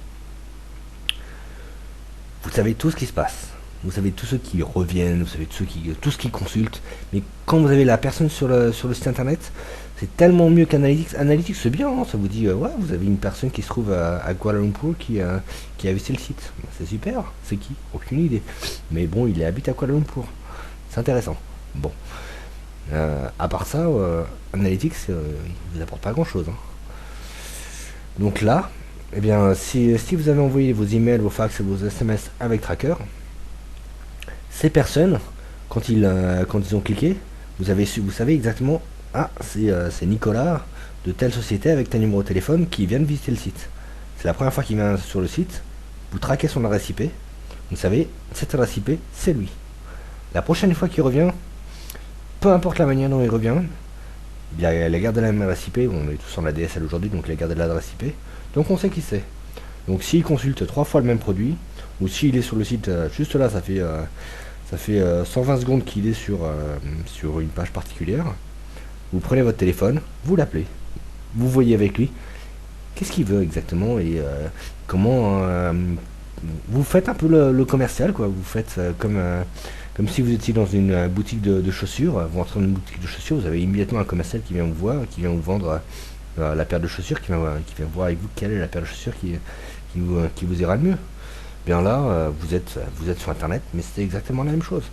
vous savez tout ce qui se passe. Vous savez tous ceux qui reviennent, vous savez tout ce qui consultent. Mais quand vous avez la personne sur le site internet, c'est tellement mieux qu'Analytics. Analytics c'est bien, hein, ça vous dit ouais, vous avez une personne qui se trouve à Kuala Lumpur qui a visité le site. C'est super. C'est qui? Aucune idée. Mais bon, il habite à Kuala Lumpur. C'est intéressant. Bon. À part ça, Analytics il vous apporte pas grand chose. Hein. Donc là, eh bien, si vous avez envoyé vos emails, vos fax et vos SMS avec Tracker, ces personnes, quand ils ont cliqué, vous savez exactement, ah, c'est Nicolas de telle société avec tel numéro de téléphone qui vient de visiter le site. C'est la première fois qu'il vient sur le site, vous traquez son adresse IP, vous savez, cette adresse IP, c'est lui. La prochaine fois qu'il revient, peu importe la manière dont il revient, il a gardé la même adresse IP, on est tous en ADSL aujourd'hui, donc il a gardé l'adresse IP, donc on sait qui c'est. Donc s'il consulte 3 fois le même produit, ou s'il est sur le site, juste là, ça fait 120 secondes qu'il est sur une page particulière, vous prenez votre téléphone, vous l'appelez, vous voyez avec lui, qu'est-ce qu'il veut exactement, et comment vous faites un peu le commercial, quoi. Vous faites comme si vous étiez dans une boutique de chaussures, vous entrez dans une boutique de chaussures, vous avez immédiatement un commercial qui vient vous voir, qui vient vous vendre la paire de chaussures, qui vient voir avec vous quelle est la paire de chaussures qui vous ira le mieux. Bien là, vous êtes sur internet, mais c'est exactement la même chose.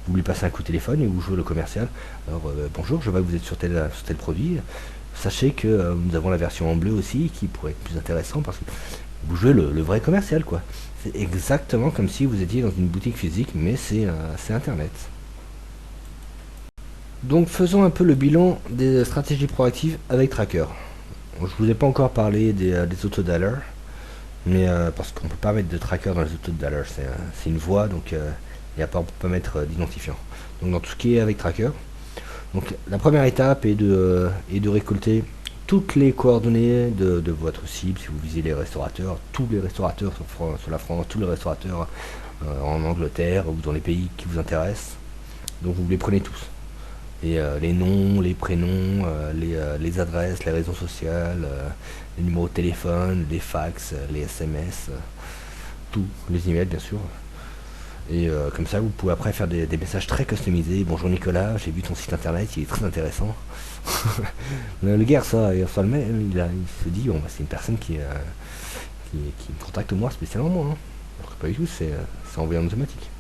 Vous lui passez un coup de téléphone et vous jouez le commercial. Alors bonjour, je vois que vous êtes sur tel produit. Sachez que nous avons la version en bleu aussi qui pourrait être plus intéressant parce que vous jouez le vrai commercial, quoi. C'est exactement comme si vous étiez dans une boutique physique, mais c'est internet. Donc faisons un peu le bilan des stratégies proactives avec Tracker. Je vous ai pas encore parlé des autodialers, mais parce qu'on peut pas mettre de tracker dans les autodialers, c'est une voix, donc et à part on peut pas mettre d'identifiant. Donc dans tout ce qui est avec Tracker, donc la première étape est de récolter toutes les coordonnées de votre cible. Si vous visez les restaurateurs, tous les restaurateurs sur la France, tous les restaurateurs en Angleterre ou dans les pays qui vous intéressent, donc vous les prenez tous. Et les noms, les prénoms, les adresses, les réseaux sociaux, les numéros de téléphone, les fax, les SMS, tout, les emails bien sûr. Et comme ça vous pouvez après faire des messages très customisés. Bonjour Nicolas, j'ai vu ton site internet, il est très intéressant. Le gars il reçoit le mail, il se dit bon, bah, c'est une personne qui me contacte moi spécialement moi. Hein. Alors que pas du tout, c'est envoyé en automatique.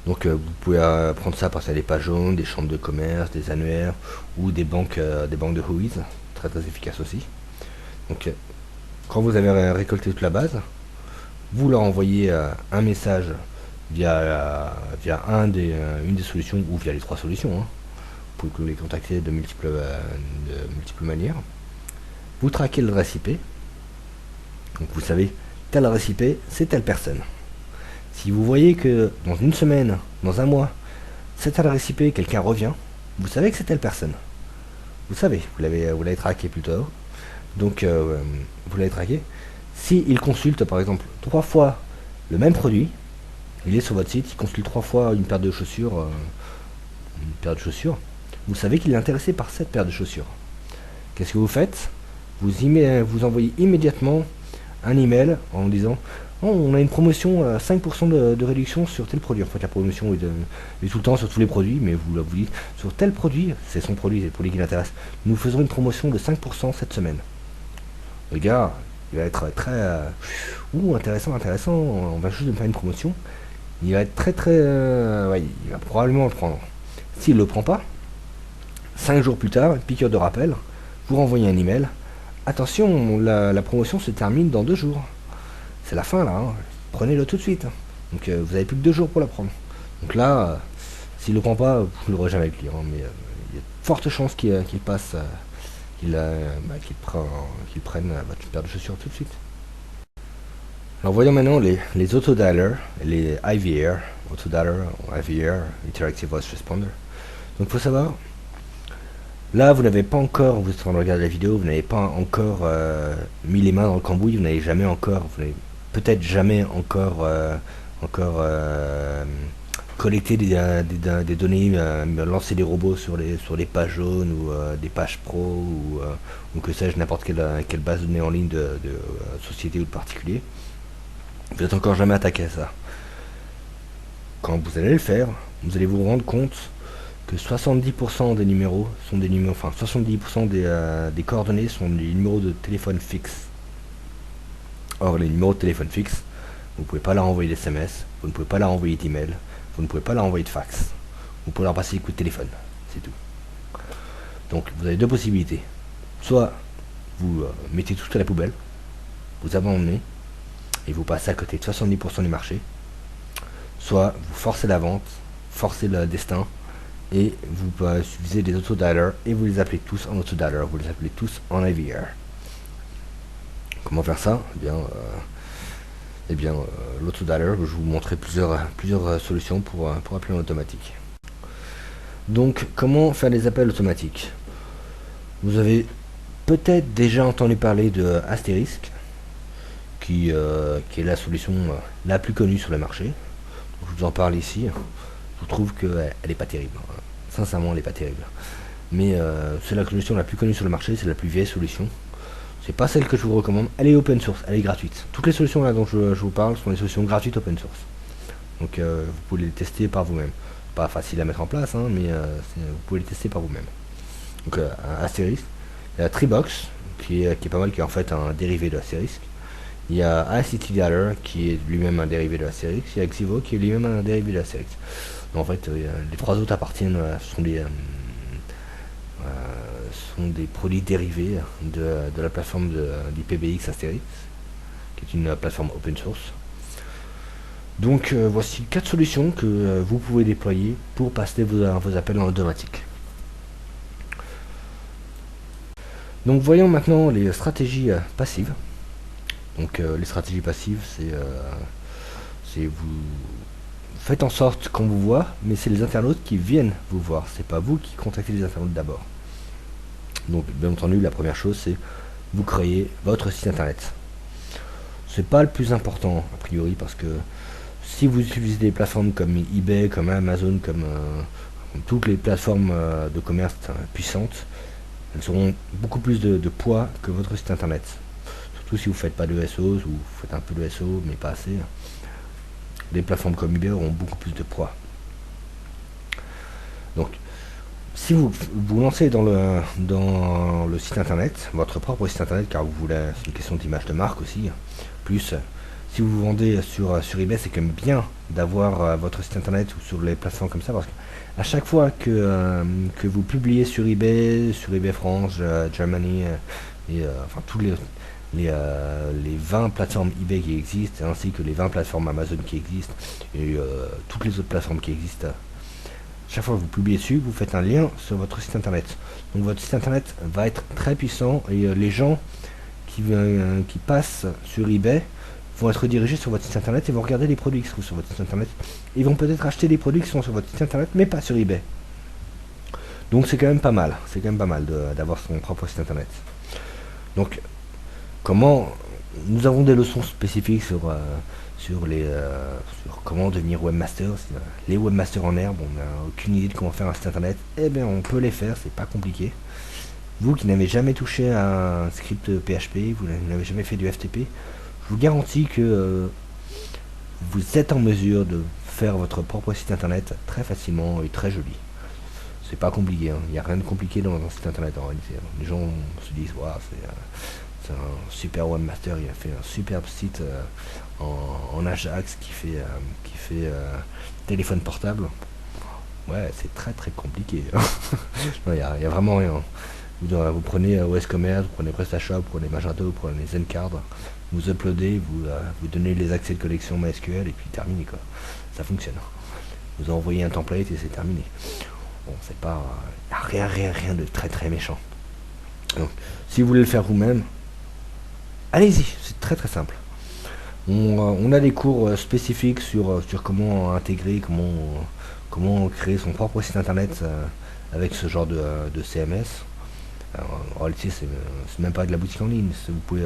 Donc vous pouvez prendre ça par des pages jaunes, des chambres de commerce, des annuaires ou des banques de Whois, très très efficace aussi. Donc quand vous avez récolté toute la base, vous leur envoyez un message via une des solutions ou via les 3 solutions. Hein. Vous pouvez les contacter de multiples manières. Vous traquez l'adresse IP. Donc vous savez, telle adresse IP, c'est telle personne. Si vous voyez que dans une semaine, dans un mois, cette adresse IP, quelqu'un revient, vous savez que c'est telle personne. Vous savez, vous l'avez traqué plutôt. Donc vous l'avez traqué. Si il consulte par exemple 3 fois le même produit, il est sur votre site, il consulte 3 fois une paire de chaussures, vous savez qu'il est intéressé par cette paire de chaussures. Qu'est-ce que vous faites? Vous envoyez immédiatement un email en disant Oh, on a une promotion à 5% de réduction sur tel produit. En fait, la promotion est tout le temps sur tous les produits, mais vous dites sur tel produit, c'est son produit, c'est le produit qui l'intéresse. Nous faisons une promotion de 5% cette semaine. Le gars, il va être très intéressant, on va juste me faire une promotion. Il va être ouais, il va probablement le prendre. S'il le prend pas, 5 jours plus tard, une piqûre de rappel, vous renvoyez un email. Attention, la promotion se termine dans 2 jours. C'est la fin là, hein. Prenez-le tout de suite. Donc vous avez plus que 2 jours pour la prendre. Donc là, s'il le prend pas, vous ne l'aurez jamais avec lui, hein, mais il y a de fortes chances qu'il passe, qu'il prenne votre paire de chaussures tout de suite. Alors voyons maintenant les autodialers, les IVR, autodialer, IVR, Interactive Voice Responder. Donc il faut savoir, là vous n'avez pas encore, vous êtes en train de regarder la vidéo, vous n'avez pas encore mis les mains dans le cambouis, vous n'avez jamais encore, vous n'avez peut-être jamais encore collecté des données, lancer des robots sur les pages jaunes ou des pages pro ou que sais-je, n'importe quelle base de données en ligne de société ou de particulier. Vous n'êtes encore jamais attaqué à ça. Quand vous allez le faire, vous allez vous rendre compte que 70% des numéros sont des numéros, enfin 70% des coordonnées sont des numéros de téléphone fixe. Or, les numéros de téléphone fixe, vous ne pouvez pas leur envoyer d'SMS, vous ne pouvez pas leur envoyer d'email, vous ne pouvez pas leur envoyer de fax. Vous pouvez leur passer des coups de téléphone, c'est tout. Donc, vous avez deux possibilités. Soit vous mettez tout à la poubelle, vous abandonnez, et vous passez à côté de 70% du marché, soit vous forcez la vente, forcez le destin, et vous utilisez des autodialers, et vous les appelez tous en autodialer, vous les appelez tous en IVR. Comment faire ça? L'autodialer, je vais vous montrer plusieurs solutions pour appeler en automatique. Donc, comment faire des appels automatiques? Vous avez peut-être déjà entendu parler de Asterisk, qui est la solution la plus connue sur le marché. Donc, je vous en parle ici. Je trouve qu'elle n'est pas terrible. Sincèrement, elle n'est pas terrible. Mais c'est la solution la plus connue sur le marché, c'est la plus vieille solution. C'est pas celle que je vous recommande. Elle est open source, elle est gratuite. Toutes les solutions là dont je vous parle sont des solutions gratuites open source. Donc vous pouvez les tester par vous-même. Pas facile à mettre en place, hein, mais vous pouvez les tester par vous-même. Donc Asterisk, il y a Treebox qui est pas mal, qui est en fait un dérivé de Asterisk. Il y a ICT-Dialer qui est lui-même un dérivé de Asterisk. Il y a Xivo qui est lui-même un dérivé de Asterisk. Donc, en fait, les trois autres appartiennent, sont des produits dérivés de la plateforme d'IPBX Asterisk, qui est une plateforme open source. Donc voici 4 solutions que vous pouvez déployer pour passer vos appels en automatique. Donc voyons maintenant les stratégies passives. Donc les stratégies passives, c'est vous faites en sorte qu'on vous voit, mais c'est les internautes qui viennent vous voir, c'est pas vous qui contactez les internautes d'abord. Donc bien entendu, la première chose, c'est vous créez votre site internet. C'est pas le plus important a priori, parce que si vous utilisez des plateformes comme eBay, comme Amazon, comme toutes les plateformes de commerce puissantes, elles auront beaucoup plus de poids que votre site internet. Surtout si vous faites pas de SEO, ou vous faites un peu de SEO mais pas assez. Des plateformes comme eBay auront beaucoup plus de poids. Donc si vous vous lancez dans le site internet, votre propre site internet, car vous voulez, c'est une question d'image de marque aussi, plus si vous vendez sur eBay, c'est quand même bien d'avoir votre site internet ou sur les plateformes comme ça, parce qu'à chaque fois que vous publiez sur eBay France, Germany, et enfin tous les 20 plateformes eBay qui existent, ainsi que les 20 plateformes Amazon qui existent, et toutes les autres plateformes qui existent, chaque fois que vous publiez dessus, vous faites un lien sur votre site internet. Donc votre site internet va être très puissant, et les gens qui passent sur eBay vont être redirigés sur votre site internet et vont regarder les produits qui se trouvent sur votre site internet. Ils vont peut-être acheter des produits qui sont sur votre site internet, mais pas sur eBay. Donc c'est quand même pas mal. C'est quand même pas mal d'avoir son propre site internet. Donc nous avons des leçons spécifiques sur comment devenir webmaster. Les webmasters en herbe, on n'a aucune idée de comment faire un site internet. Eh bien on peut les faire, c'est pas compliqué. Vous qui n'avez jamais touché à un script PHP, vous n'avez jamais fait du FTP, je vous garantis que vous êtes en mesure de faire votre propre site internet très facilement et très joli. C'est pas compliqué, hein. Il n'y a rien de compliqué dans un site internet en réalité. Les gens se disent, waouh, c'est un super webmaster, il a fait un superbe site en Ajax qui fait téléphone portable. Ouais, c'est très très compliqué. Non, il y a vraiment rien. Vous prenez OS Commerce, vous prenez PrestaShop, vous prenez Magento, vous prenez Zencard, vous uploadez, vous donnez les accès de connexion MySQL et puis terminé quoi. Ça fonctionne. Vous envoyez un template et c'est terminé. Bon, c'est pas, y a rien de très très méchant. Donc, si vous voulez le faire vous-même, allez-y, c'est très très simple. On a des cours spécifiques sur comment intégrer, comment créer son propre site internet avec ce genre de CMS. Alors, en réalité, c'est même pas de la boutique en ligne. Vous pouvez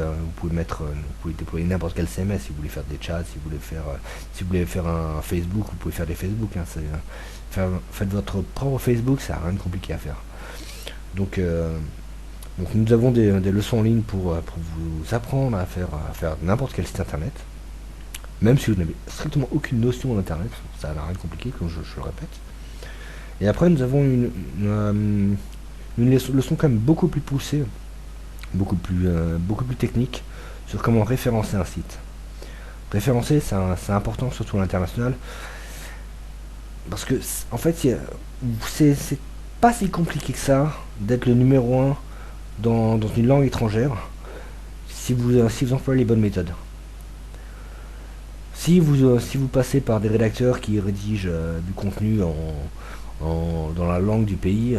déployer n'importe quel CMS si vous voulez faire des chats, si vous voulez faire un Facebook, vous pouvez faire des Facebook. Hein, faites votre propre Facebook, ça n'a rien de compliqué à faire. Donc nous avons des leçons en ligne pour vous apprendre à faire n'importe quel site internet. Même si vous n'avez strictement aucune notion d'internet, ça n'a rien de compliqué, comme je le répète. Et après, nous avons une leçon quand même beaucoup plus poussée, beaucoup plus technique, sur comment référencer un site. Référencer, c'est important, surtout à l'international, parce que en fait, c'est pas si compliqué que ça d'être le numéro 1 dans une langue étrangère si vous employez les bonnes méthodes. Si vous passez par des rédacteurs qui rédigent du contenu dans la langue du pays,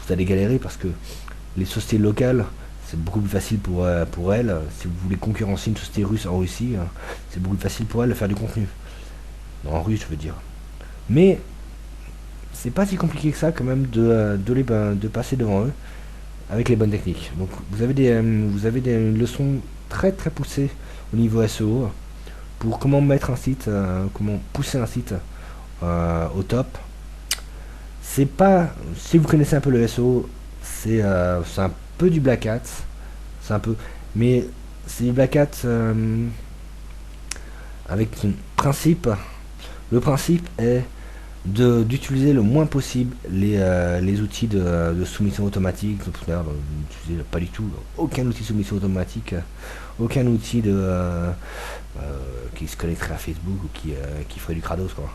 vous allez galérer parce que les sociétés locales, c'est beaucoup plus facile pour elles. Si vous voulez concurrencer une société russe en Russie, c'est beaucoup plus facile pour elles de faire du contenu. En russe, je veux dire. Mais c'est pas si compliqué que ça quand même de passer devant eux avec les bonnes techniques. Donc vous avez des leçons très très poussées au niveau SEO pour comment mettre un site, comment pousser un site au top. C'est pas, si vous connaissez un peu le SEO, c'est un peu du black hat, mais c'est du black hat avec un principe. Le principe est d'utiliser le moins possible les outils de soumission automatique. N'utilisez pas du tout aucun outil de soumission automatique, aucun outil qui se connecterait à Facebook ou qui ferait du Kratos quoi.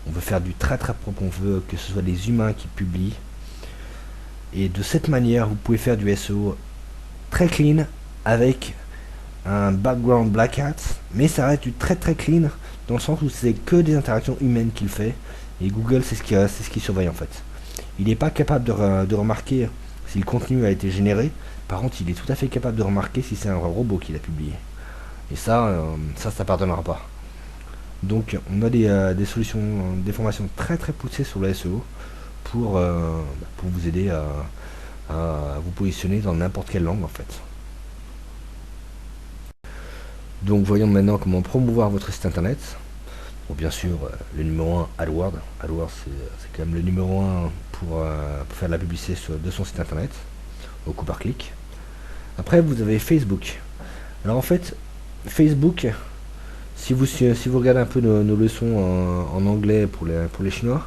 On veut faire du très très propre, on veut que ce soit des humains qui publient, et de cette manière vous pouvez faire du SEO très clean avec un background black hat, mais ça reste du très très clean dans le sens où c'est que des interactions humaines qu'il fait. Et Google, c'est ce qui surveille en fait. Il n'est pas capable de remarquer si le contenu a été généré. Par contre, il est tout à fait capable de remarquer si c'est un robot qui l'a publié. Et ça pardonnera pas. Donc, on a des solutions, des formations très très poussées sur le SEO pour vous aider à vous positionner dans n'importe quelle langue en fait. Donc, voyons maintenant comment promouvoir votre site internet. Bon, bien sûr, le numéro 1, AdWords. AdWords, c'est quand même le numéro 1 pour faire de la publicité de son site internet, au coup par clic. Après, vous avez Facebook. Alors en fait, Facebook, si vous regardez un peu nos leçons en anglais pour les Chinois,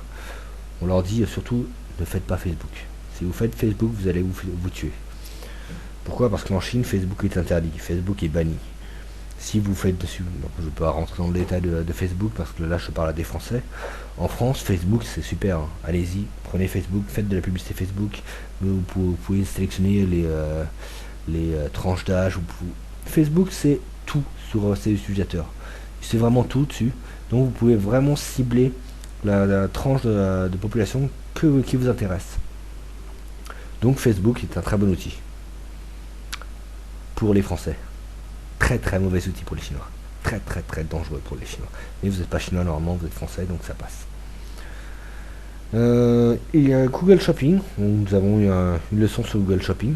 on leur dit surtout, ne faites pas Facebook. Si vous faites Facebook, vous allez vous tuer. Pourquoi? Parce qu'en Chine, Facebook est interdit, Facebook est banni. Si vous faites dessus, je ne peux pas rentrer dans le détail de Facebook parce que là je parle à des Français. En France, Facebook c'est super, hein. Allez-y, prenez Facebook, faites de la publicité Facebook. Vous pouvez sélectionner les tranches d'âge. Facebook c'est tout sur ses utilisateurs. C'est vraiment tout dessus. Donc vous pouvez vraiment cibler la tranche de population qui vous intéresse. Donc Facebook est un très bon outil pour les Français. Très très mauvais outil pour les Chinois. Très très très dangereux pour les Chinois. Mais vous n'êtes pas Chinois normalement, vous êtes Français, donc ça passe. Il y a Google Shopping. Nous avons eu une leçon sur Google Shopping.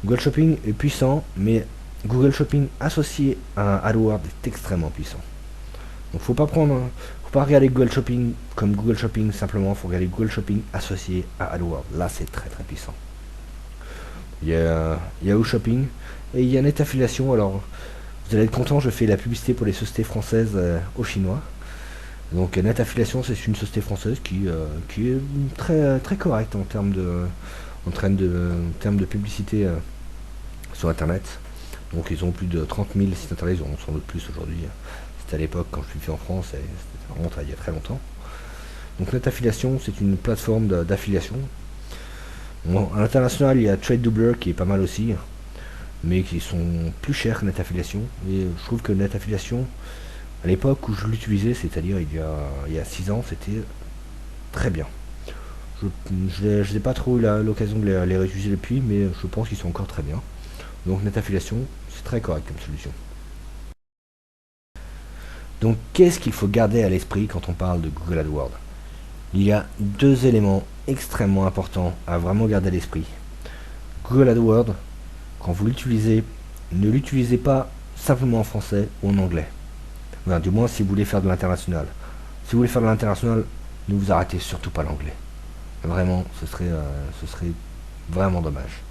Google Shopping est puissant, mais Google Shopping associé à AdWords est extrêmement puissant. Donc faut pas regarder Google Shopping comme Google Shopping simplement, faut regarder Google Shopping associé à AdWords. Là c'est très très puissant. Il y a Yahoo Shopping et il y a Net Affiliation. Alors Vous allez être content, je fais la publicité pour les sociétés françaises aux Chinois. Donc NetAffiliation, c'est une société française qui est très correcte en termes de publicité sur Internet. Donc ils ont plus de 30 000 sites Internet, ils en ont sans doute plus aujourd'hui. C'était à l'époque quand je suis fait en France, et c'était vraiment il y a très longtemps. Donc NetAffiliation, c'est une plateforme d'affiliation. Bon, à l'international, il y a TradeDoubler qui est pas mal aussi, mais qui sont plus chers que NetAffiliation. Et je trouve que NetAffiliation, à l'époque où je l'utilisais, c'est-à-dire il y a 6 ans, c'était très bien. Je n'ai pas trop eu l'occasion de les réutiliser depuis, mais je pense qu'ils sont encore très bien. Donc NetAffiliation, c'est très correct comme solution. Donc qu'est-ce qu'il faut garder à l'esprit quand on parle de Google AdWords? Il y a 2 éléments extrêmement importants à vraiment garder à l'esprit. Google AdWords, quand vous l'utilisez, ne l'utilisez pas simplement en français ou en anglais. Enfin, du moins si vous voulez faire de l'international. Si vous voulez faire de l'international, ne vous arrêtez surtout pas l'anglais. Vraiment, ce serait vraiment dommage.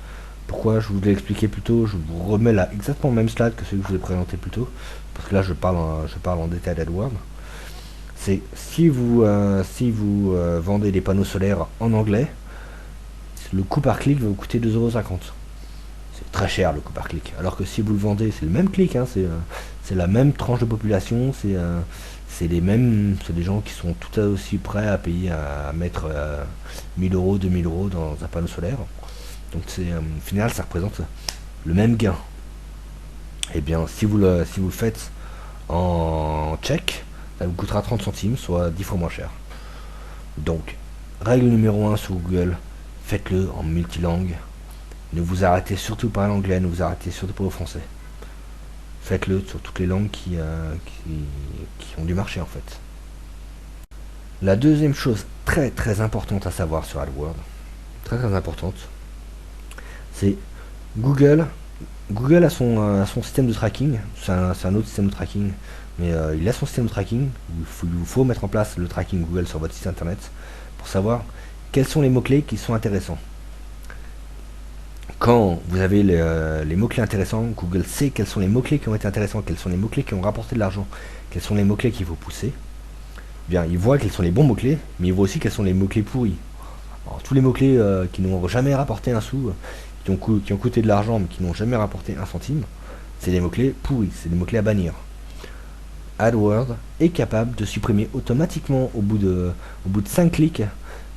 Pourquoi? Je vous l'ai expliqué plus tôt, je vous remets là exactement le même slide que celui que je vous ai présenté plus tôt, parce que là je parle en détail d'AdWords. C'est si vous vendez des panneaux solaires en anglais, le coût par clic va vous coûter 2,50 €. C'est très cher le coût par clic. Alors que si vous le vendez, c'est le même clic, hein, c'est la même tranche de population, c'est des gens qui sont tout aussi prêts à payer, à mettre 1000 €, 2000 € dans un panneau solaire. Donc au final, ça représente le même gain. Et bien, si vous le faites en tchèque, ça vous coûtera 30 centimes, soit 10 fois moins cher. Donc, règle numéro 1 sur Google, faites-le en multilangue. Ne vous arrêtez surtout pas à l'anglais, ne vous arrêtez surtout pas au français. Faites-le sur toutes les langues qui ont du marché en fait. La deuxième chose très importante à savoir sur AdWords, très importante, c'est Google a son système de tracking. C'est un autre système de tracking, mais il a son système de tracking. Il vous faut mettre en place le tracking Google sur votre site internet pour savoir quels sont les mots-clés qui sont intéressants. Quand vous avez les mots-clés intéressants, Google sait quels sont les mots-clés qui ont été intéressants, quels sont les mots-clés qui ont rapporté de l'argent, quels sont les mots-clés qu'il faut pousser. Bien, il voit quels sont les bons mots-clés, mais il voit aussi quels sont les mots-clés pourris. Alors, tous les mots-clés qui n'ont jamais rapporté un sou, qui ont coûté de l'argent, mais qui n'ont jamais rapporté un centime, c'est des mots-clés pourris, c'est des mots-clés à bannir. AdWords est capable de supprimer automatiquement au bout de 5 clics.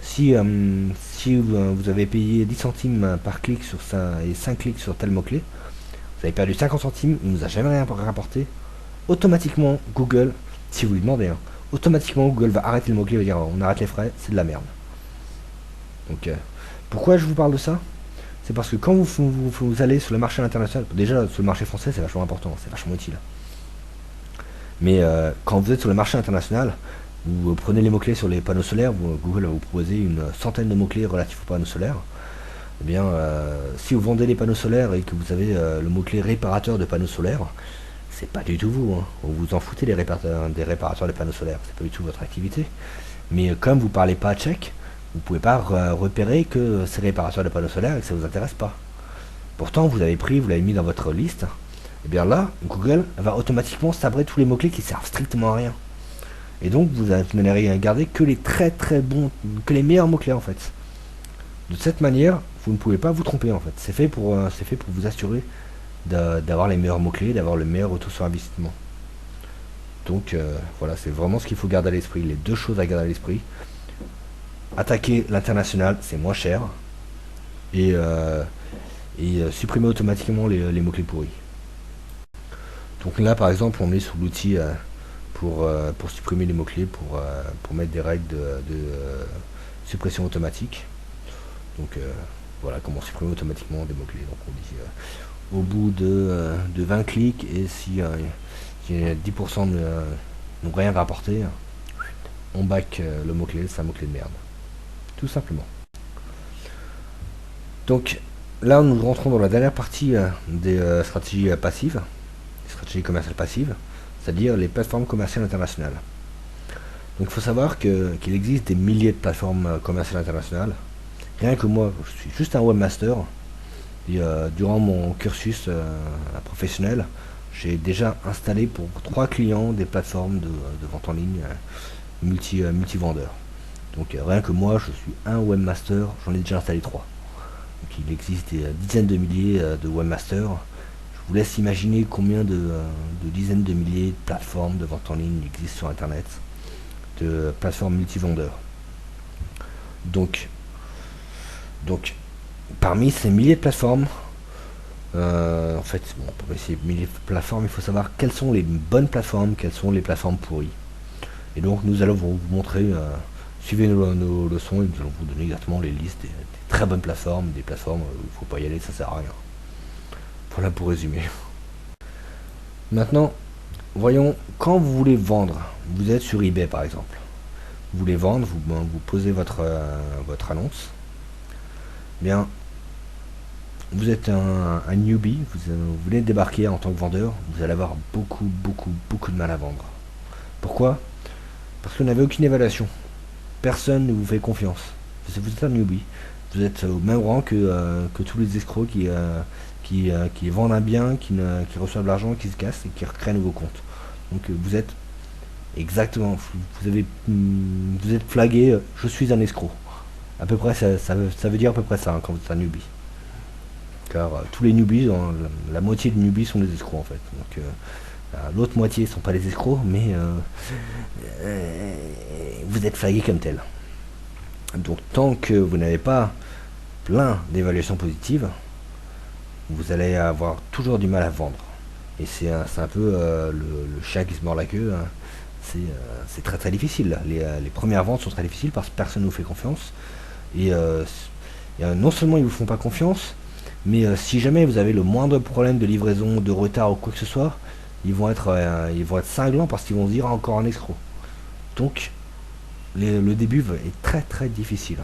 Si vous avez payé 10 centimes par clic sur ça et 5 clics sur tel mot-clé, vous avez perdu 50 centimes, il ne nous a jamais rien rapporté. Automatiquement, Google, si vous lui demandez, hein, automatiquement Google va arrêter le mot-clé, va dire on arrête les frais, c'est de la merde. Donc, pourquoi je vous parle de ça? C'est parce que quand vous allez sur le marché international, déjà sur le marché français c'est vachement important, c'est vachement utile. Mais quand vous êtes sur le marché international, vous prenez les mots-clés sur les panneaux solaires, Google va vous proposer une centaine de mots-clés relatifs aux panneaux solaires. Eh bien, si vous vendez des panneaux solaires et que vous avez le mot-clé réparateur de panneaux solaires, c'est pas du tout vous. Hein. Vous vous en foutez des réparateurs de panneaux solaires, c'est pas du tout votre activité. Mais comme vous parlez pas tchèque, vous pouvez pas repérer que c'est réparateurs de panneaux solaires et que ça vous intéresse pas. Pourtant, vous l'avez mis dans votre liste. Et bien là, Google va automatiquement sabrer tous les mots-clés qui servent strictement à rien. Et donc vous n'allez garder que les très bons, que les meilleurs mots-clés en fait. De cette manière, vous ne pouvez pas vous tromper en fait. C'est fait pour vous assurer d'avoir les meilleurs mots-clés, d'avoir le meilleur retour sur investissement. Donc voilà, c'est vraiment ce qu'il faut garder à l'esprit. Les 2 choses à garder à l'esprit. Attaquer l'international, c'est moins cher. Et supprimer automatiquement les mots-clés pourris. Donc là par exemple on est sur l'outil pour supprimer les mots-clés, pour mettre des règles de suppression automatique. Donc voilà comment supprimer automatiquement des mots-clés. Donc on dit au bout de 20 clics et si 10% n'ont rien rapporté, on back le mot-clé, c'est un mot-clé de merde. Tout simplement. Donc là nous rentrons dans la dernière partie des stratégies passives, les stratégies commerciales passives, c'est-à-dire les plateformes commerciales internationales. Donc il faut savoir qu'il existe des milliers de plateformes commerciales internationales. Rien que moi, je suis juste un webmaster. Et, durant mon cursus professionnel, j'ai déjà installé pour 3 clients des plateformes de vente en ligne multi-vendeurs. Donc rien que moi, je suis un webmaster, j'en ai déjà installé 3. Donc il existe des dizaines de milliers de webmasters. Je vous laisse imaginer combien de dizaines de milliers de plateformes de vente en ligne existent sur Internet, de plateformes multi-vendeurs. Donc, parmi ces milliers de plateformes, en fait, bon, parmi ces milliers de plateformes, il faut savoir quelles sont les bonnes plateformes, quelles sont les plateformes pourries. Et donc nous allons vous montrer, suivez nos leçons et nous allons vous donner exactement les listes des très bonnes plateformes, des plateformes où il ne faut pas y aller, ça sert à rien. Voilà pour résumer. Maintenant, voyons, quand vous voulez vendre, vous êtes sur eBay par exemple. Vous voulez vendre, vous posez votre annonce. Bien, vous êtes un newbie, vous venez de débarquer en tant que vendeur, vous allez avoir beaucoup de mal à vendre. Pourquoi? Parce que vous n'avez aucune évaluation. Personne ne vous fait confiance. Vous êtes un newbie. Vous êtes au même rang que tous les escrocs qui vendent un bien, qui reçoivent de l'argent, qui se cassent et qui recréent un nouveau compte. Donc vous êtes exactement, vous êtes flagué, je suis un escroc. À peu près, ça veut dire à peu près ça, hein, quand vous êtes un newbie. Car tous les newbies, la moitié des newbies sont des escrocs en fait. Donc l'autre moitié ne sont pas des escrocs, mais vous êtes flagué comme tel. Donc tant que vous n'avez pas plein d'évaluations positives, vous allez avoir toujours du mal à vendre. Et c'est un peu le chat qui se mord la queue, hein. C'est très difficile. Les premières ventes sont très difficiles parce que personne ne vous fait confiance. Et non seulement ils ne vous font pas confiance, mais si jamais vous avez le moindre problème de livraison, de retard ou quoi que ce soit, ils vont être cinglants parce qu'ils vont se dire encore un escroc. Donc le début est très difficile.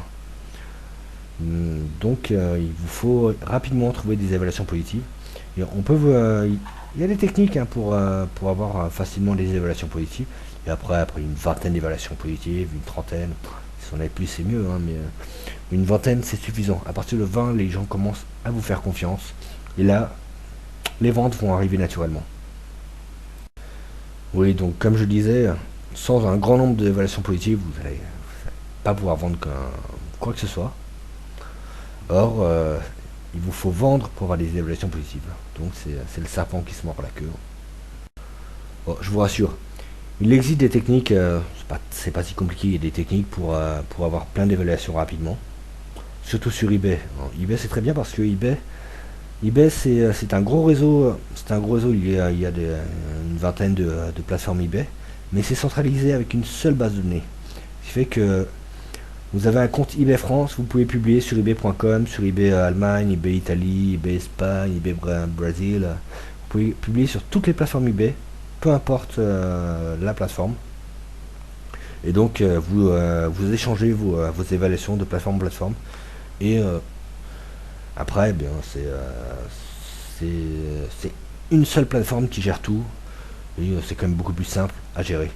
Donc il vous faut rapidement trouver des évaluations positives. Et il y a des techniques, hein, pour avoir facilement des évaluations positives. Et après une vingtaine d'évaluations positives, une trentaine, si on en a plus c'est mieux, hein, mais une vingtaine c'est suffisant. À partir de 20, les gens commencent à vous faire confiance. Et là, les ventes vont arriver naturellement. Oui, donc comme je disais, sans un grand nombre d'évaluations positives, vous n'allez pas pouvoir vendre quoi que ce soit. Or, il vous faut vendre pour avoir des évaluations positives. Donc c'est le serpent qui se mord la queue. Bon, je vous rassure, il existe des techniques, c'est pas si compliqué, il y a des techniques pour avoir plein d'évaluations rapidement. Surtout sur eBay. Alors, eBay c'est très bien parce que eBay c'est un gros réseau, il y a une vingtaine de plateformes eBay, mais c'est centralisé avec une seule base de données. Ce qui fait que vous avez un compte eBay France, vous pouvez publier sur ebay.com, sur eBay Allemagne, eBay Italie, eBay Espagne, eBay Brésil. Vous pouvez publier sur toutes les plateformes eBay, peu importe la plateforme. Et donc vous échangez vos évaluations de plateforme en plateforme. Et après, eh bien, c'est une seule plateforme qui gère tout. Et c'est quand même beaucoup plus simple à gérer.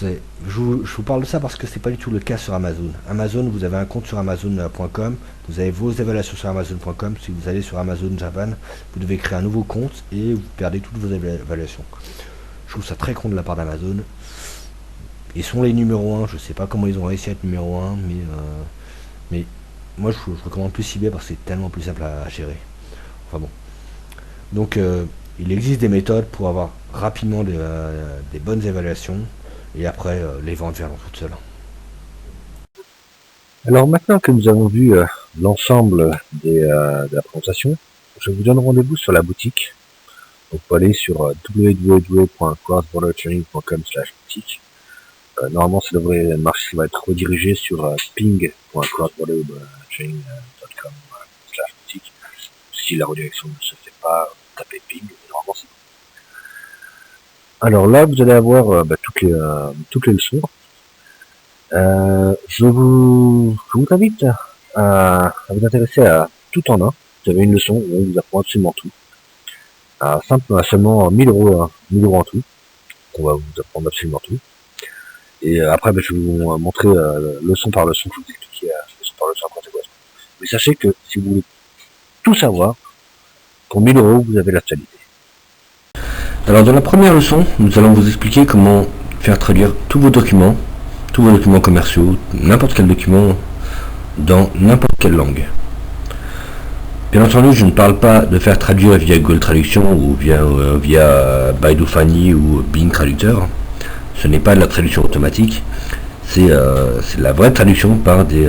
Je vous parle de ça parce que c'est pas du tout le cas sur Amazon. Amazon, vous avez un compte sur Amazon.com, vous avez vos évaluations sur Amazon.com. Si vous allez sur Amazon Japan, vous devez créer un nouveau compte et vous perdez toutes vos évaluations. Je trouve ça très con de la part d'Amazon. Ils sont les numéros 1, je sais pas comment ils ont réussi à être numéro 1, mais moi je recommande plus eBay parce que c'est tellement plus simple à gérer. Enfin bon. Donc il existe des méthodes pour avoir rapidement des bonnes évaluations. Et après, les ventes viendront toutes seules. Alors maintenant que nous avons vu l'ensemble de la présentation, je vous donne rendez-vous sur la boutique. Donc, vous pouvez aller sur www.crossbordertraining.com/boutique. Normalement, ça devrait marcher, ça va être redirigé sur ping.crossbordertraining.com/boutique. Si la redirection ne se fait pas, tapez ping, normalement c'est bon. Alors là, vous allez avoir toutes les leçons. Je vous invite à vous intéresser à tout en un. Vous avez une leçon où on vous apprend absolument tout. À seulement 1000 euros en tout. On va vous apprendre absolument tout. Et après, je vais vous montrer leçon par leçon, je vais vous expliquer leçon par leçon à quoi ça correspond. Mais sachez que si vous voulez tout savoir, pour 1000 euros, vous avez la totalité. Alors dans la première leçon, nous allons vous expliquer comment faire traduire tous vos documents commerciaux, n'importe quel document, dans n'importe quelle langue. Bien entendu, je ne parle pas de faire traduire via Google Traduction ou via Baidu Fanny ou Bing Traducteur. Ce n'est pas de la traduction automatique, c'est la vraie traduction par des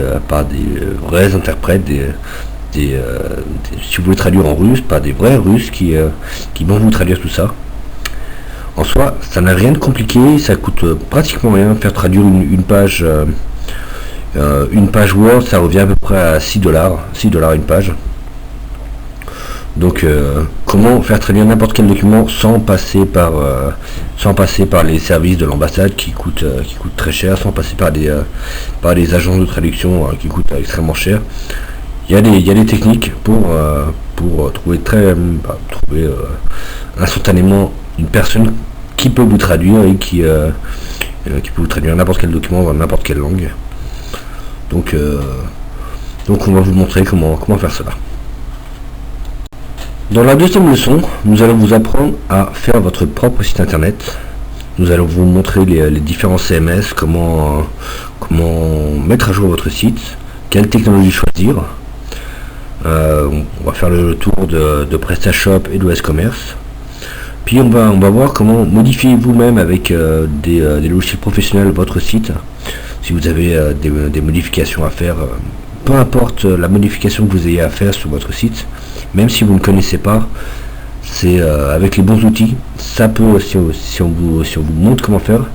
vrais interprètes, si vous voulez traduire en russe, par des vrais Russes qui vont vous traduire tout ça. En soi, ça n'a rien de compliqué, ça coûte pratiquement rien. Faire traduire une page Word, ça revient à peu près à $6 une page. Donc comment faire traduire n'importe quel document sans passer par les services de l'ambassade qui coûtent très cher, sans passer par des agences de traduction qui coûtent extrêmement cher. Il y a des techniques pour trouver instantanément une personne qui peut vous traduire et qui peut vous traduire n'importe quel document dans n'importe quelle langue. Donc on va vous montrer comment faire cela. Dans la deuxième leçon, nous allons vous apprendre à faire votre propre site internet. Nous allons vous montrer les différents CMS, comment mettre à jour votre site, quelle technologie choisir. On va faire le tour de PrestaShop et d'OS Commerce. Puis on va voir comment modifier vous-même avec des logiciels professionnels votre site. Si vous avez des modifications à faire, peu importe la modification que vous ayez à faire sur votre site, même si vous ne connaissez pas, c'est avec les bons outils, ça peut, si on vous montre comment faire,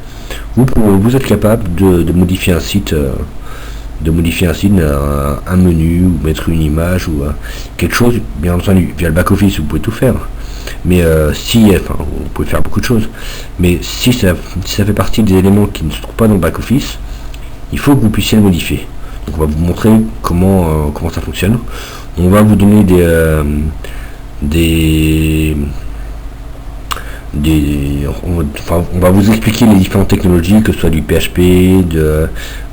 vous êtes capable de modifier un site, un menu, ou mettre une image ou quelque chose. Bien entendu, via le back-office, vous pouvez tout faire. Mais vous pouvez faire beaucoup de choses. Mais si ça fait partie des éléments qui ne se trouvent pas dans le back-office, il faut que vous puissiez le modifier. Donc on va vous montrer comment ça fonctionne. On va vous donner on va vous expliquer les différentes technologies, que ce soit du PHP,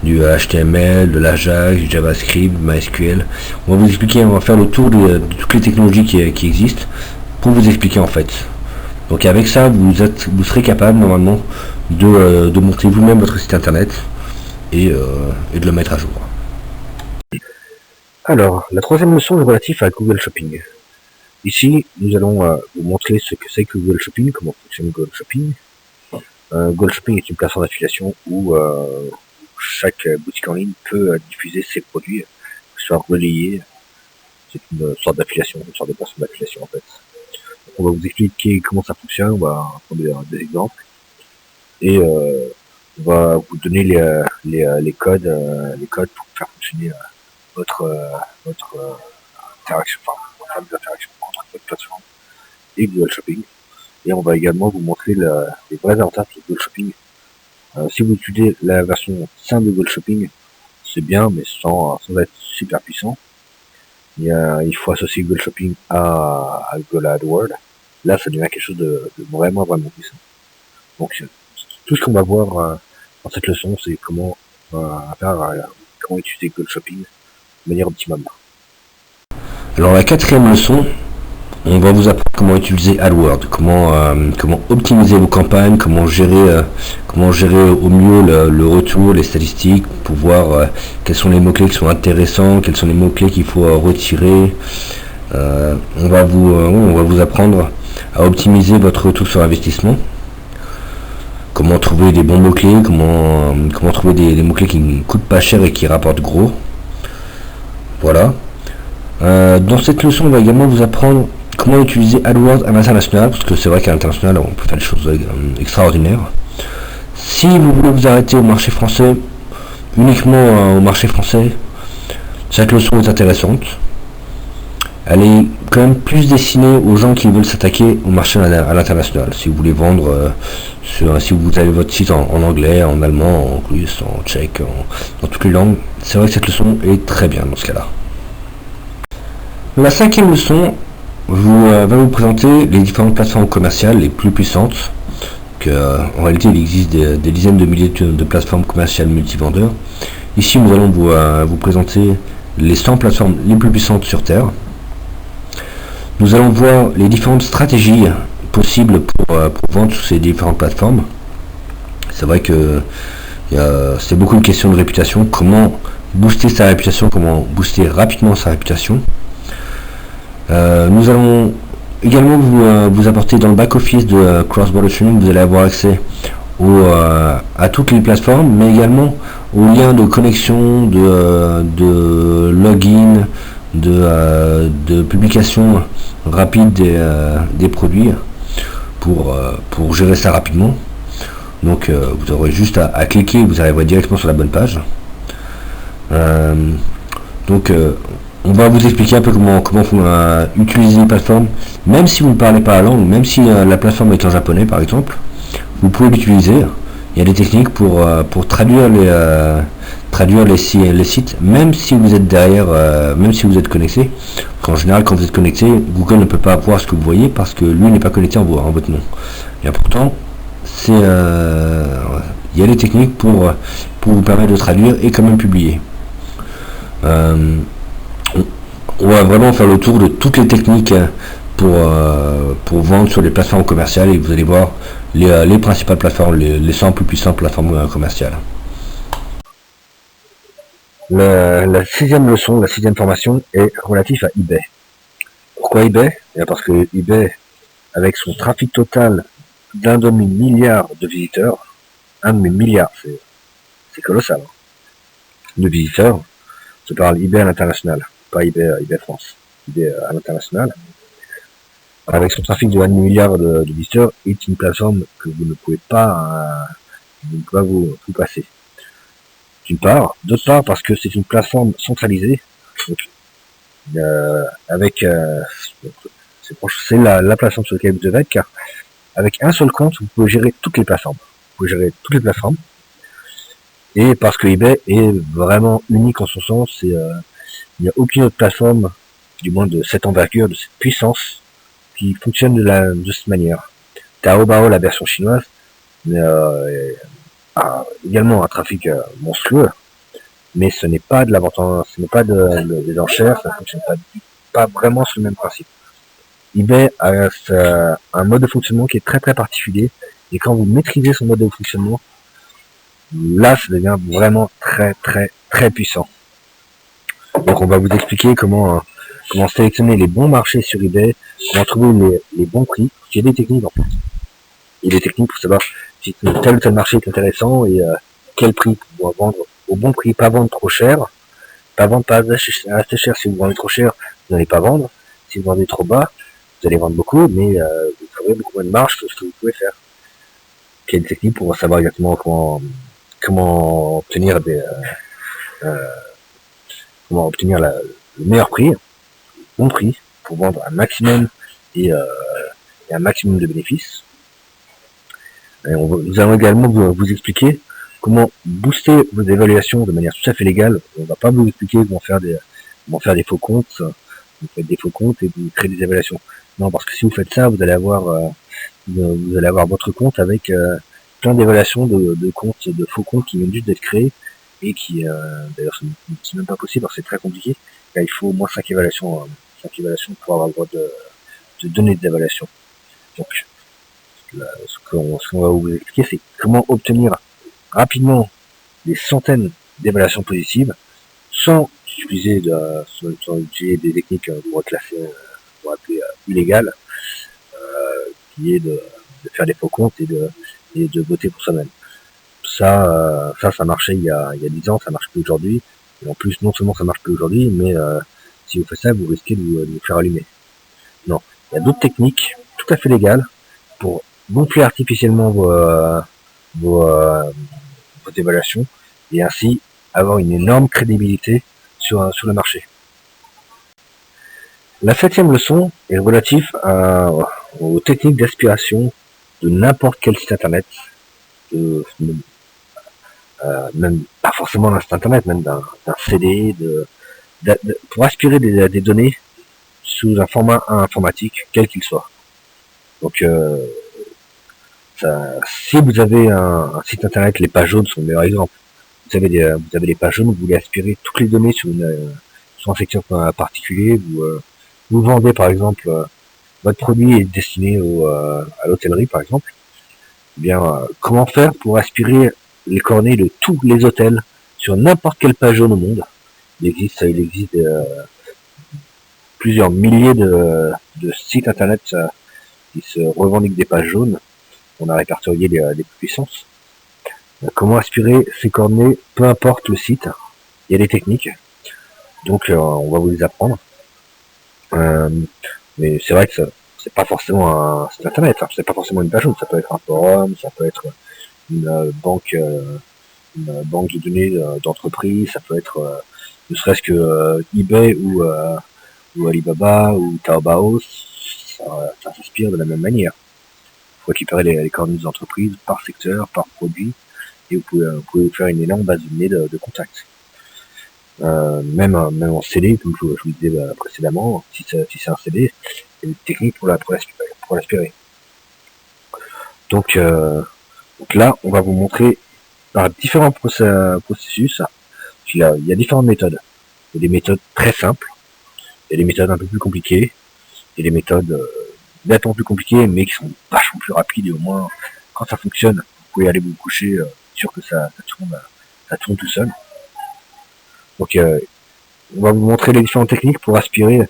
du HTML, de l'Ajax, du JavaScript, MySQL. On va vous expliquer, on va faire le tour de toutes les technologies qui existent pour vous expliquer en fait. Donc avec ça, vous serez capable normalement de monter vous-même votre site internet et de le mettre à jour. Alors, la troisième leçon est relative à Google Shopping. Ici, nous allons vous montrer ce que c'est que Google Shopping, comment fonctionne Google Shopping. Google Shopping est une plateforme d'affiliation où chaque boutique en ligne peut diffuser ses produits, que ce soit relayés. C'est une sorte d'affiliation, une sorte de plateforme d'affiliation en fait. Donc, on va vous expliquer comment ça fonctionne, on va prendre des exemples. Et on va vous donner les codes pour faire fonctionner votre interaction, des interactions entre votre plateforme et Google Shopping. Et on va également vous montrer les vrais avantages de Google Shopping. Si vous utilisez la version simple de Google Shopping, c'est bien, mais sans être super puissant. Il faut associer Google Shopping à Google AdWords. Là, ça devient quelque chose de vraiment puissant. Donc, tout ce qu'on va voir dans cette leçon, c'est comment utiliser Google Shopping de manière optimale. Alors la quatrième leçon, on va vous apprendre comment utiliser AdWords, comment optimiser vos campagnes, comment gérer au mieux le retour, les statistiques, pour voir quels sont les mots-clés qui sont intéressants, quels sont les mots-clés qu'il faut retirer. On va vous apprendre à optimiser votre retour sur investissement, comment trouver des bons mots-clés, comment trouver des mots-clés qui ne coûtent pas cher et qui rapportent gros. Voilà. Dans cette leçon, on va également vous apprendre comment utiliser AdWords à l'international, parce que c'est vrai qu'à l'international, on peut faire des choses extraordinaires. Si vous voulez vous arrêter au marché français, uniquement au marché français, cette leçon est intéressante. Elle est quand même plus destinée aux gens qui veulent s'attaquer au marché à l'international. Si vous voulez vendre, si vous avez votre site en anglais, en allemand, en russe, en tchèque, dans toutes les langues, c'est vrai que cette leçon est très bien dans ce cas-là. La cinquième leçon va vous présenter les différentes plateformes commerciales les plus puissantes. En réalité, il existe des dizaines de milliers de plateformes commerciales multivendeurs. Ici, nous allons vous présenter les 100 plateformes les plus puissantes sur Terre. Nous allons voir les différentes stratégies possible pour vendre sur ces différentes plateformes. C'est vrai que c'est beaucoup une question de réputation, comment booster sa réputation, comment booster rapidement sa réputation. Nous allons également vous apporter dans le back-office de Cross-Border Training, vous allez avoir accès à toutes les plateformes, mais également aux liens de connexion, de login, de publication rapide des produits pour gérer ça rapidement. Donc vous aurez juste à cliquer, vous arriverez directement sur la bonne page. On va vous expliquer un peu comment utiliser les plateformes, même si vous ne parlez pas la langue, même si la plateforme est en japonais par exemple, vous pouvez l'utiliser. Il y a des techniques pour traduire les sites, même si vous êtes derrière, même si vous êtes connecté. En général, quand vous êtes connecté, Google ne peut pas voir ce que vous voyez parce que lui n'est pas connecté en votre nom. Et pourtant, il y a des techniques pour vous permettre de traduire et quand même publier. On va vraiment faire le tour de toutes les techniques pour vendre sur les plateformes commerciales et vous allez voir les principales plateformes, les 100 plus puissantes plateformes commerciales. La sixième leçon, la sixième formation est relative à eBay. Pourquoi eBay? Parce que eBay, avec son trafic total d'1 demi-milliard de visiteurs, 1 demi-milliard, c'est colossal, hein, de visiteurs. Je parle eBay à l'international, pas eBay France, eBay à l'international. Avec son trafic de 1 demi-milliard de visiteurs, est une plateforme que vous ne pouvez pas, vous passer. D'une part, d'autre part parce que c'est une plateforme centralisée, donc, c'est la plateforme sur laquelle vous devez être, car avec un seul compte, vous pouvez gérer toutes les plateformes. Et parce que eBay est vraiment unique en son sens, il n'y a aucune autre plateforme, du moins de cette envergure, de cette puissance, qui fonctionne de cette manière. Taobao, la version chinoise, a également un trafic monstrueux, mais ce n'est pas de la vente, ce n'est pas des enchères, ça ne fonctionne pas vraiment sur le même principe. eBay a un mode de fonctionnement qui est très très particulier, et quand vous maîtrisez son mode de fonctionnement, là ça devient vraiment très très très puissant. Donc on va vous expliquer comment sélectionner les bons marchés sur eBay, comment trouver les bons prix. Il y a des techniques en fait. Il y a des techniques pour savoir si tel ou tel marché est intéressant et quel prix pour vendre au bon prix, pas vendre trop cher, pas assez cher. Si vous vendez trop cher, vous n'allez pas vendre. Si vous vendez trop bas, vous allez vendre beaucoup, mais vous ferez beaucoup moins de marge que ce que vous pouvez faire. Il y a des techniques pour savoir exactement comment obtenir le meilleur prix, le bon prix, pour vendre un maximum et un maximum de bénéfices. Et nous allons également vous expliquer comment booster vos évaluations de manière tout à fait légale. On ne va pas vous expliquer comment faire des faux comptes. Vous faites des faux comptes et vous créez des évaluations. Non, parce que si vous faites ça, vous allez avoir votre compte avec plein d'évaluations de comptes, de faux comptes qui viennent juste d'être créés et qui, d'ailleurs, c'est même pas possible, parce que c'est très compliqué. Là, il faut au moins 5 évaluations pour avoir le droit de donner des évaluations. Donc, ce qu'on va vous expliquer, c'est comment obtenir rapidement des centaines d'évaluations positives sans utiliser des techniques qu'on va classer, qu'on va appeler illégales, qui est de faire des faux comptes et de voter pour soi-même. Ça marchait il y a 10 ans, ça marche plus aujourd'hui. Et en plus, non seulement ça marche plus aujourd'hui, mais si vous faites ça, vous risquez de vous faire allumer. Non, il y a d'autres techniques tout à fait légales pour gonfler artificiellement vos évaluations et ainsi avoir une énorme crédibilité sur le marché. La 7e leçon est relative aux techniques d'aspiration de n'importe quel site internet, même pas forcément d'un site internet, même d'un CD, pour aspirer des données sous un format informatique, quel qu'il soit. Donc, si vous avez un site internet, les pages jaunes sont le meilleur exemple. Vous avez des pages jaunes, vous voulez aspirer toutes les données sur un secteur particulier, vous vendez par exemple votre produit est destiné à l'hôtellerie par exemple, eh bien, comment faire pour aspirer les coordonnées de tous les hôtels sur n'importe quelle page jaune au monde. Il existe plusieurs milliers de sites internet qui se revendiquent des pages jaunes. On a répertorié les puissances. Comment aspirer ces coordonnées, peu importe le site. Il y a des techniques, donc on va vous les apprendre. Mais c'est vrai que c'est pas forcément un site internet, hein. C'est pas forcément une page jaune, ça peut être un forum, ça peut être une banque de données d'entreprise, ça peut être ne serait-ce que eBay ou Alibaba ou Taobao, ça s'inspire de la même manière. Il faut récupérer les coordonnées des entreprises par secteur, par produit, et vous pouvez faire une énorme base de données de contacts. Même en CD, comme je vous disais précédemment, si c'est un CD, il y a des techniques pour l'aspirer. Donc là, on va vous montrer par différents processus. Il y a différentes méthodes. Il y a des méthodes très simples, il y a des méthodes un peu plus compliquées, il y a des méthodes nettement plus compliquées, mais qui sont vachement plus rapides, et au moins, quand ça fonctionne, vous pouvez aller vous coucher, sûr que ça tourne tout seul. Donc on va vous montrer les différentes techniques pour aspirer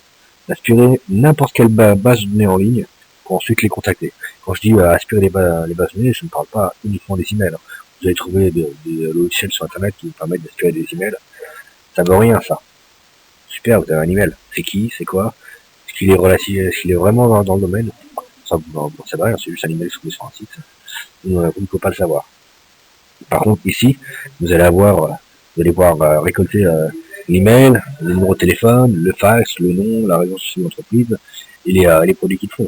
n'importe quelle base de données en ligne pour ensuite les contacter. Quand je dis aspirer les bases de données, je ne parle pas uniquement des emails. Vous allez trouver des logiciels sur internet qui vous permettent d'aspirer des emails. Ça veut rien, ça. Super, vous avez un email. C'est qui? C'est quoi? Est-ce qu'il est relatif? Est-ce qu'il est vraiment dans le domaine? Ça, vous ne savez rien, c'est juste un email trouvé sur un site. Vous ne pouvez pas le savoir. Par contre, ici, vous allez pouvoir récolter l'email, le numéro de téléphone, le fax, le nom, la raison sociale de l'entreprise et les produits qu'ils font,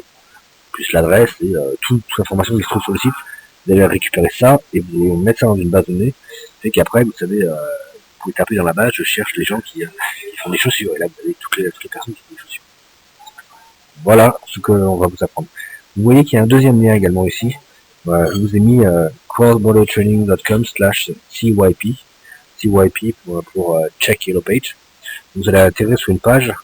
plus l'adresse et toute l'information qui se trouve sur le site. Vous allez récupérer ça et vous allez mettre ça dans une base de données. C'est qu'après, vous savez, vous pouvez taper dans la base, je cherche les gens qui font des chaussures. Et là, vous avez toutes les personnes qui font des chaussures. Voilà ce qu'on va vous apprendre. Vous voyez qu'il y a un deuxième lien également ici. Je vous ai mis crossbordertraining.com/CYP. CYP pour Check Yellow Page. Vous allez atterrir sur une page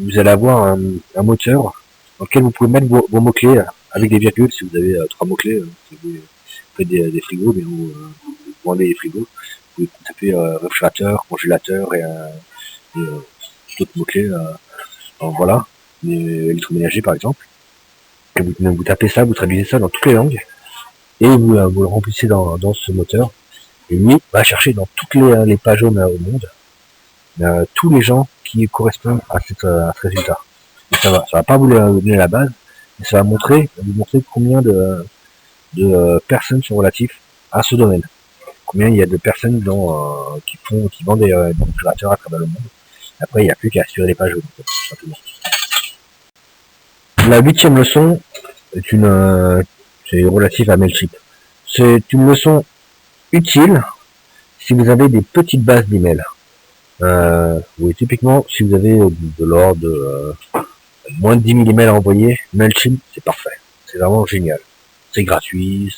où vous allez avoir un moteur dans lequel vous pouvez mettre vos mots-clés avec des virgules. Si vous avez 3 mots-clés, si vous faites des frigos, mais vous vendez des frigos, vous pouvez taper réfrigérateur, congélateur et d'autres mots-clés. Voilà, électroménager par exemple. Et vous tapez ça, vous traduisez ça dans toutes les langues et vous le remplissez dans ce moteur. Et lui va chercher dans toutes les pages jaunes au monde tous les gens qui correspondent à ce résultat. Et ça va pas vous donner la base, mais ça va vous montrer combien de personnes sont relatives à ce domaine. Combien il y a de personnes qui vendent des réfrigérateurs à travers le monde. Après, il n'y a plus qu'à aspirer les pages jaunes, tout simplement. La 8e leçon c'est relative à Mailchimp. C'est une leçon utile si vous avez des petites bases d'emails. Oui, typiquement, si vous avez de l'ordre de moins de 10 000 emails à envoyer, Mailchimp, c'est parfait. C'est vraiment génial. C'est gratuit,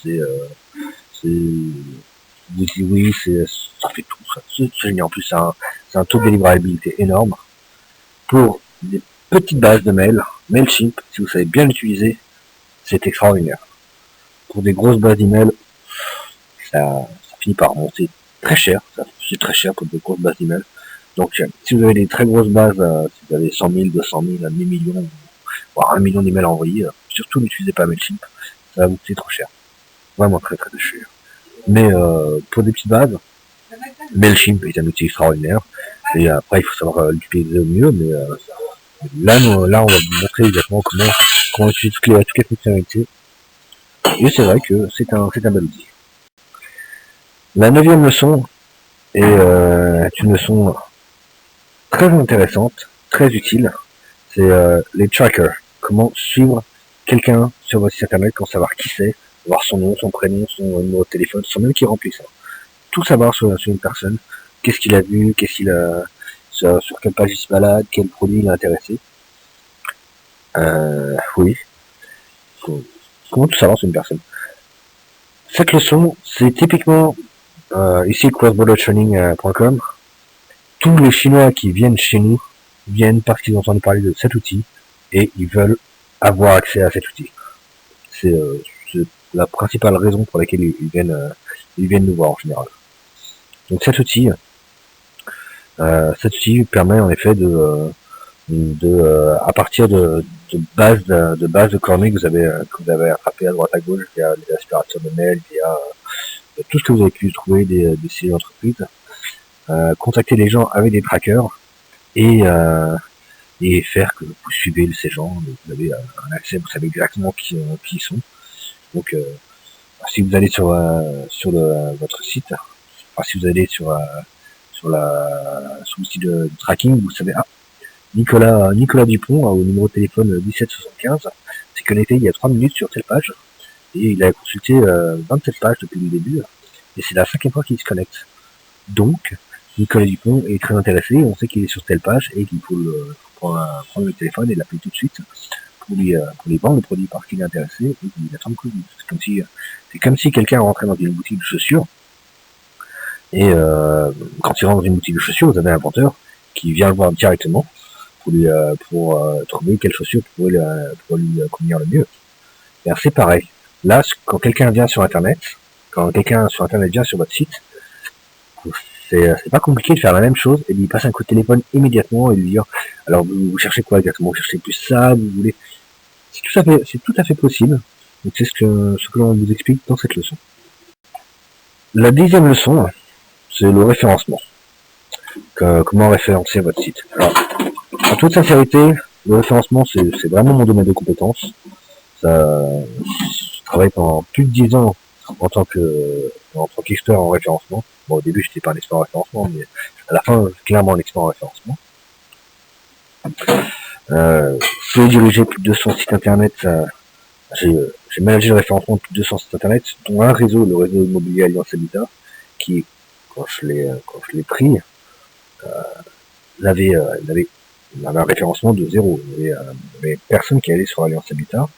oui, ça fait tout. C'est génial. En plus, c'est un taux de délivrabilité énorme. Pour des petites bases de mails, Mailchimp, si vous savez bien l'utiliser, c'est extraordinaire. Pour des grosses bases d'emails, ça finit par monter très cher. C'est très cher pour de grosses bases d'emails. Donc, si vous avez des très grosses bases, si vous avez 100 000, 200 000, 1 million, voire 1 million d'emails à envoyer, surtout n'utilisez pas Mailchimp, ça va vous coûter trop cher. Vraiment très très cher. Mais pour des petites bases, Mailchimp est un outil extraordinaire. Et après, il faut savoir l'utiliser au mieux. Mais là, on va vous montrer exactement comment utiliser toutes les fonctionnalités. Et c'est vrai que c'est un bel outil. La 9e leçon est une leçon très intéressante, très utile. C'est les trackers. Comment suivre quelqu'un sur votre site internet, comment savoir qui c'est, voir son nom, son prénom, son numéro de téléphone, sans même qu'il remplisse ça. Tout savoir sur une personne, qu'est-ce qu'il a vu, sur quelle page il se balade, quel produit il a intéressé. Oui. Comment tout savoir sur une personne. Cette leçon, c'est typiquement ici crossbordertraining.com. Tous les Chinois qui viennent chez nous viennent parce qu'ils ont entendu parler de cet outil et ils veulent avoir accès à cet outil. C'est la principale raison pour laquelle ils viennent nous voir en général. Donc cet outil permet en effet à partir de bases de cornets que vous avez attrapées à droite à gauche via les aspirateurs de mail, via tout ce que vous avez pu trouver des sites d'entreprise, contacter les gens avec des trackers et faire que vous suivez ces gens, vous avez un accès, vous savez exactement qui ils sont. Donc si vous allez sur votre site, enfin si vous allez sur le site de tracking, vous savez, Nicolas Dupont au numéro de téléphone 1775 s'est connecté il y a 3 minutes sur telle page et il a consulté 27 pages depuis le début et c'est la 5e fois qu'il se connecte. Donc Nicolas Dupont est très intéressé, on sait qu'il est sur telle page et qu'il faut prendre le téléphone et l'appeler tout de suite pour lui vendre le produit parce qu'il est intéressé et qu'il attend que c'est comme si quelqu'un rentrait dans une boutique de chaussures et quand il rentre dans une boutique de chaussures, vous avez un vendeur qui vient le voir directement pour trouver quelle chaussure pour lui convenir le mieux. Et c'est pareil. Là, quand quelqu'un vient sur Internet, vient sur votre site, c'est pas compliqué de faire la même chose et de lui passer un coup de téléphone immédiatement et lui dire alors vous cherchez quoi exactement, vous cherchez plus ça, vous voulez, c'est tout à fait possible. Donc c'est ce que l'on vous explique dans cette leçon. La 10e leçon, c'est le référencement. Comment référencer votre site. Alors, en toute sincérité, le référencement c'est vraiment mon domaine de compétence. Je travaille pendant plus de 10 ans en tant qu'expert en référencement. Bon, au début, j'étais pas un expert en référencement, mais à la fin, clairement un expert en référencement. J'ai dirigé plus de 200 sites internet. J'ai managé le référencement de plus de 200 sites internet, dont un réseau, le réseau immobilier Alliance Habitat, qui, quand je l'ai pris, il avait un référencement de 0. Il y avait personne qui allait sur Alliance Habitat.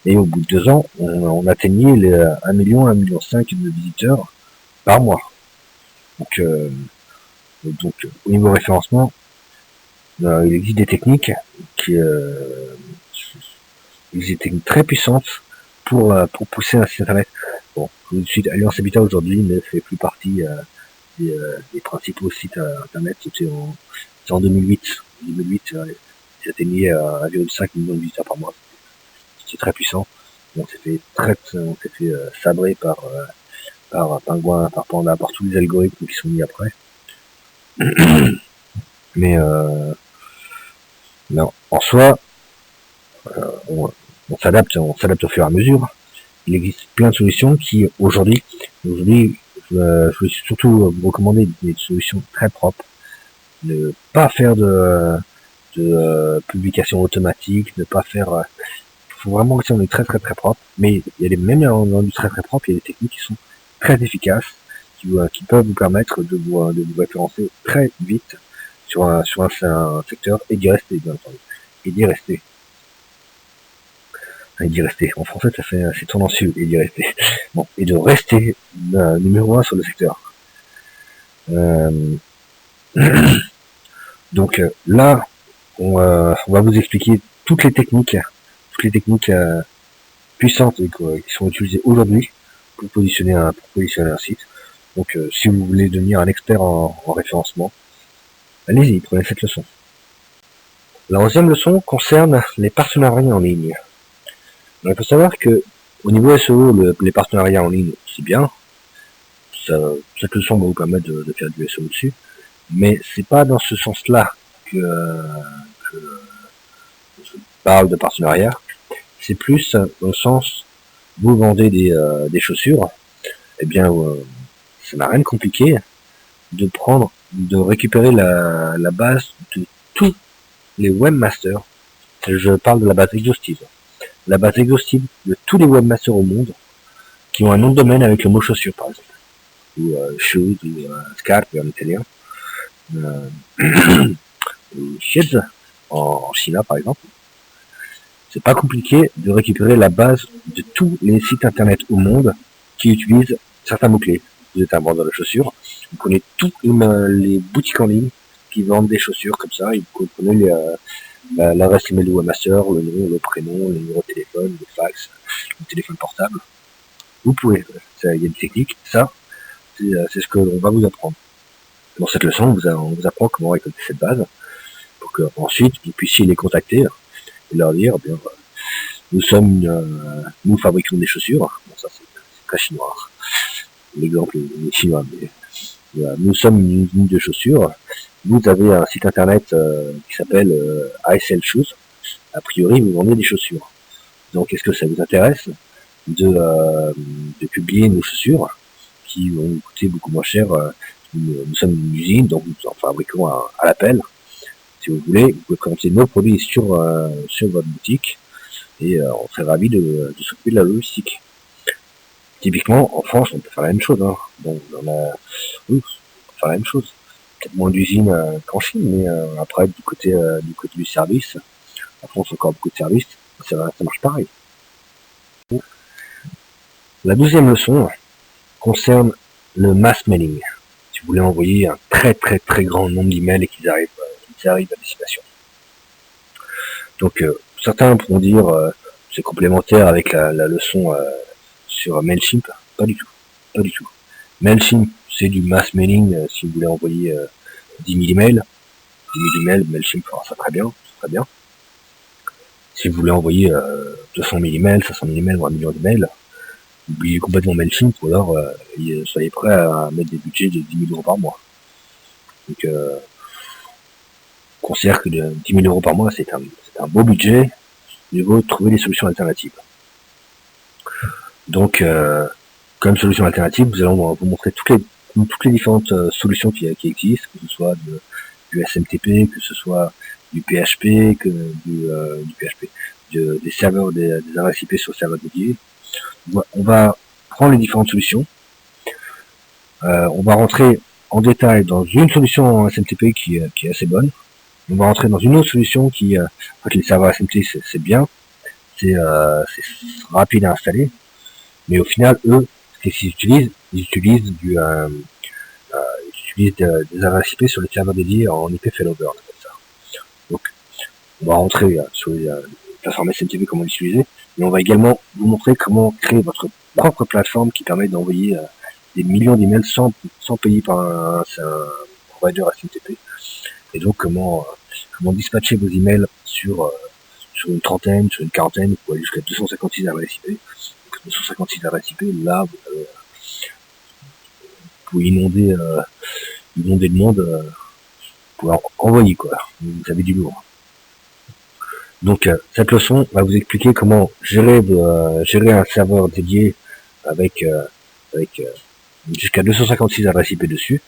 Et au bout de 2 ans, on atteignait les 1 million, 1,5 million de visiteurs par mois. Donc au niveau référencement, il existe des techniques qui très puissantes pour pousser un site internet. Bon, tout de suite, Alliance Habitat aujourd'hui ne fait plus partie des principaux sites internet. C'était en 2008. En 2008, ils atteignaient 1,5 million de visiteurs par mois. C'était très puissant. On s'est fait sabrer par Pingouin, par Panda, par tous les algorithmes qui sont mis après. Mais non, en soi, on s'adapte au fur et à mesure. Il existe plein de solutions qui aujourd'hui, je vais surtout vous recommander des solutions très propres. Ne pas faire de publication automatique, ne pas faire. Il faut vraiment rester dans du très très très propre. Mais il y a même dans du très très propre, il y a des techniques qui sont très efficaces, qui peuvent vous permettre de vous référencer très vite sur un secteur et d'y rester, bien entendu. Et d'y rester. En français, c'est tendancieux, et d'y rester. Bon, et de rester numéro 1 sur le secteur. Donc là, on va vous expliquer toutes les techniques puissantes qui sont utilisées aujourd'hui pour positionner un site. Donc si vous voulez devenir un expert en référencement, allez-y, prenez cette leçon. La 11e leçon concerne les partenariats en ligne. Alors, il faut savoir que au niveau SEO, les partenariats en ligne, c'est bien. Cette leçon va vous permettre de faire du SEO dessus. Mais c'est pas dans ce sens-là que je parle de partenariat. C'est plus dans le sens, vous vendez des chaussures, eh bien, ça n'a rien de compliqué de récupérer la base de tous les webmasters. Je parle de la base exhaustive. La base exhaustive de tous les webmasters au monde qui ont un nom de domaine avec le mot chaussure, par exemple. Ou shoes, ou scarpe en italien. Ou sheds en Chine, par exemple. C'est pas compliqué de récupérer la base de tous les sites internet au monde qui utilisent certains mots-clés. Vous êtes un vendeur de chaussures, vous connaissez toutes les boutiques en ligne qui vendent des chaussures comme ça, et vous connaissez l'adresse email du webmaster, le nom, le prénom, le numéro de téléphone, le fax, le téléphone portable. Vous pouvez, il y a une technique, ça, c'est ce que l'on va vous apprendre. Dans cette leçon, on vous apprend comment récolter cette base, pour que ensuite vous puissiez les contacter et leur dire, bien, nous fabriquons des chaussures. Bon, ça c'est très chinois. L'exemple est chinois, mais nous sommes une usine de chaussures. Vous avez un site internet qui s'appelle ASL Shoes. A priori, vous vendez des chaussures. Donc, est-ce que ça vous intéresse de publier nos chaussures qui vont coûter beaucoup moins cher? Nous sommes une usine, donc nous en fabriquons à l'appel. Si vous voulez, vous pouvez présenter nos produits sur votre boutique et on serait ravis de s'occuper de la logistique. Typiquement, en France, on peut faire la même chose. Hein. Bon, oui, on peut faire la même chose. Peut-être moins d'usines qu'en Chine, mais après, du côté du service, en France, encore beaucoup de services, ça marche pareil. La deuxième leçon concerne le mass mailing. Si vous voulez envoyer un très très très grand nombre d'emails et qu'ils arrivent à destination. Donc, certains pourront dire c'est complémentaire avec la leçon sur MailChimp. Pas du tout. Pas du tout. MailChimp, c'est du mass mailing si vous voulez envoyer 10 000 emails. 10 000 emails, MailChimp fera ça très bien. Très bien. Si vous voulez envoyer 200 000 emails, 500 000 emails ou 1 million d'emails, oubliez complètement MailChimp ou alors soyez prêts à mettre des budgets de 10 000 euros par mois. Donc, on considère que 10 000 euros par mois, c'est un beau budget. Il faut trouver des solutions alternatives. Donc, comme solution alternative, nous allons vous montrer toutes les différentes solutions qui existent, que ce soit du SMTP, que ce soit du PHP, des serveurs, des adresses IP sur serveurs dédiés. On va prendre les différentes solutions. On va rentrer en détail dans une solution en SMTP qui est assez bonne. On va rentrer dans une autre solution qui, en fait, les serveurs SMTP, c'est bien, c'est rapide à installer, mais au final, eux, qu'est-ce qu'ils utilisent? Ils utilisent des adresses IP sur les serveurs dédiés en IP failover, on appelle ça. Donc, on va rentrer sur les plateformes SMTP, comment l'utiliser, mais on va également vous montrer comment créer votre propre plateforme qui permet d'envoyer des millions d'emails sans payer par un provider SMTP. Et donc, comment dispatcher vos emails sur une trentaine, sur une quarantaine, vous pouvez aller jusqu'à 256 adresses IP. Donc, 256 adresses IP, là, vous pouvez inonder le monde pour envoyer, quoi. Vous avez du lourd. Donc, cette leçon va vous expliquer comment gérer un serveur dédié avec jusqu'à 256 adresses IP dessus,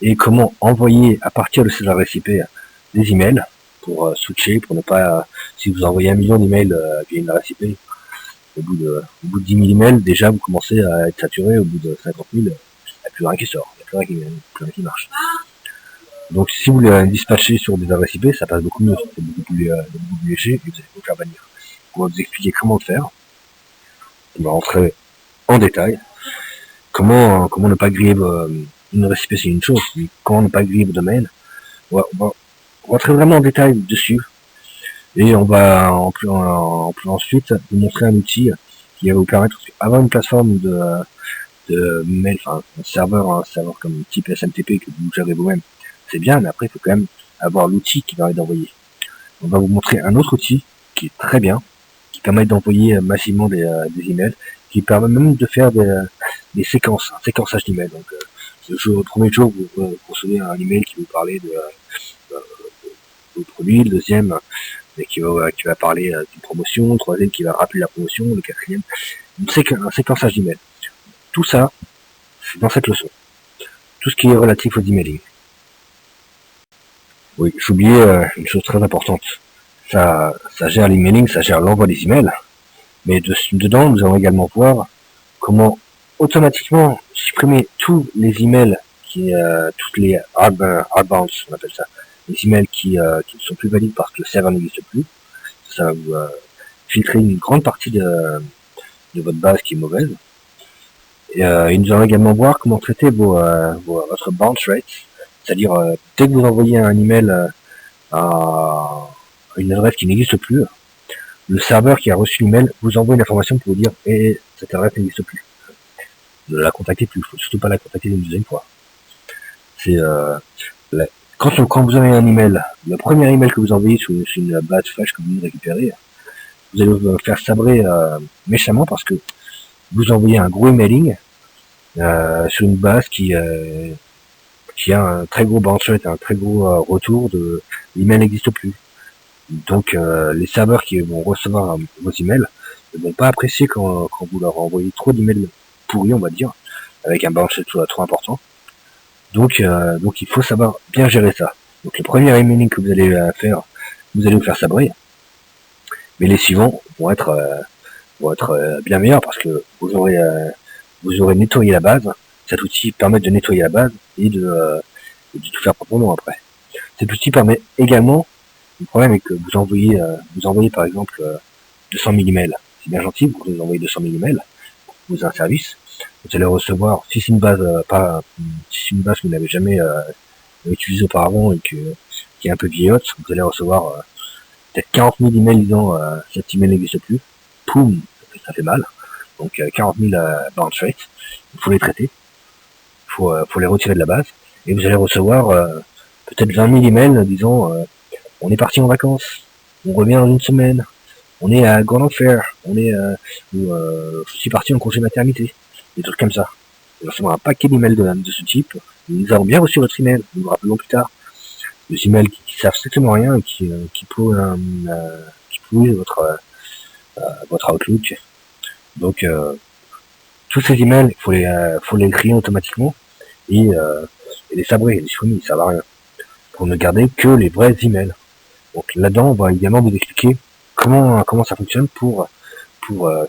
et comment envoyer à partir de ces adresses IP des emails pour switcher, pour ne pas, si vous envoyez 1 million d'emails via une adresse IP, au bout de 10 000 emails, déjà vous commencez à être saturé. Au bout de 50 000, il n'y a plus rien qui sort, il n'y a plus rien qui marche. Donc si vous les dispatchez sur des adresses IP, ça passe beaucoup mieux, c'est beaucoup plus léger et vous allez vous faire bannir. On va vous expliquer comment le faire. On va rentrer en détail. Comment ne pas griller une adresse IP, c'est une chose, mais comment ne pas griller vos domaines. On va rentrer vraiment en détail dessus. Et on va ensuite vous montrer un outil qui va vous permettre d'avoir une plateforme de mail, enfin un serveur comme type SMTP que vous gérez vous-même. C'est bien, mais après il faut quand même avoir l'outil qui permet d'envoyer. On va vous montrer un autre outil qui est très bien, qui permet d'envoyer massivement des emails, qui permet même de faire des séquences, un séquençage d'emails. Donc le premier jour vous recevez un email qui vous parlait de produit, le deuxième qui va parler d'une promotion, le troisième qui va rappeler la promotion, le quatrième, un séquençage d'emails. Tout ça, c'est dans cette leçon. Tout ce qui est relatif aux emailing. Oui, j'oubliais une chose très importante. Ça gère l'emailing, ça gère l'envoi des emails, mais dedans, nous allons également voir comment automatiquement supprimer tous les emails toutes les outbounds, on appelle ça, les emails qui ne sont plus valides parce que le serveur n'existe plus. Ça va vous filtrer une grande partie de votre base qui est mauvaise. Et nous allons également voir comment traiter votre bounce rate, c'est-à-dire dès que vous envoyez un email à une adresse qui n'existe plus, le serveur qui a reçu l'email vous envoie une information pour vous dire cette adresse n'existe plus. Ne la contactez plus, il faut surtout pas la contacter une deuxième fois. C'est quand vous avez un email, le premier email que vous envoyez sur une base flash que vous venez de récupérer, vous allez vous faire sabrer méchamment parce que vous envoyez un gros emailing sur une base qui a un très gros bounce rate, un très gros retour de l'email n'existe plus. Donc les serveurs qui vont recevoir vos emails ne vont pas apprécier quand vous leur envoyez trop d'emails pourris, on va dire, avec un bounce rate trop important. Donc il faut savoir bien gérer ça. Donc le premier emailing que vous allez faire, vous allez vous faire sabrer, mais les suivants vont être bien meilleurs parce que vous aurez nettoyé la base. Cet outil permet de nettoyer la base et de tout faire proprement après. Cet outil permet également, le problème est que vous envoyez par exemple 200 000 emails. C'est bien gentil, vous envoyez 200 000 emails, vous avez un service, vous allez recevoir, si c'est une base que vous n'avez jamais utilisée auparavant et qui est un peu vieillotte, vous allez recevoir peut-être 40 000 emails disant cet email n'existe plus. Poum, ça fait mal. Donc 40 000 bounce rate, il faut les traiter, il faut les retirer de la base, et vous allez recevoir peut-être 20 000 emails disant on est parti en vacances, on revient dans une semaine, on est à Grand Enfer, je suis parti en congé maternité, des trucs comme ça. Vous allez recevoir un paquet d'emails de ce type. Nous avons bien reçu votre email, nous vous rappelons plus tard. Des emails qui servent strictement à rien et qui pourrissent votre Outlook. Donc tous ces emails, faut les trier automatiquement et les sabrer, les supprimer, ils servent à rien. Pour ne garder que les vrais emails. Donc là-dedans, on va également vous expliquer comment ça fonctionne pour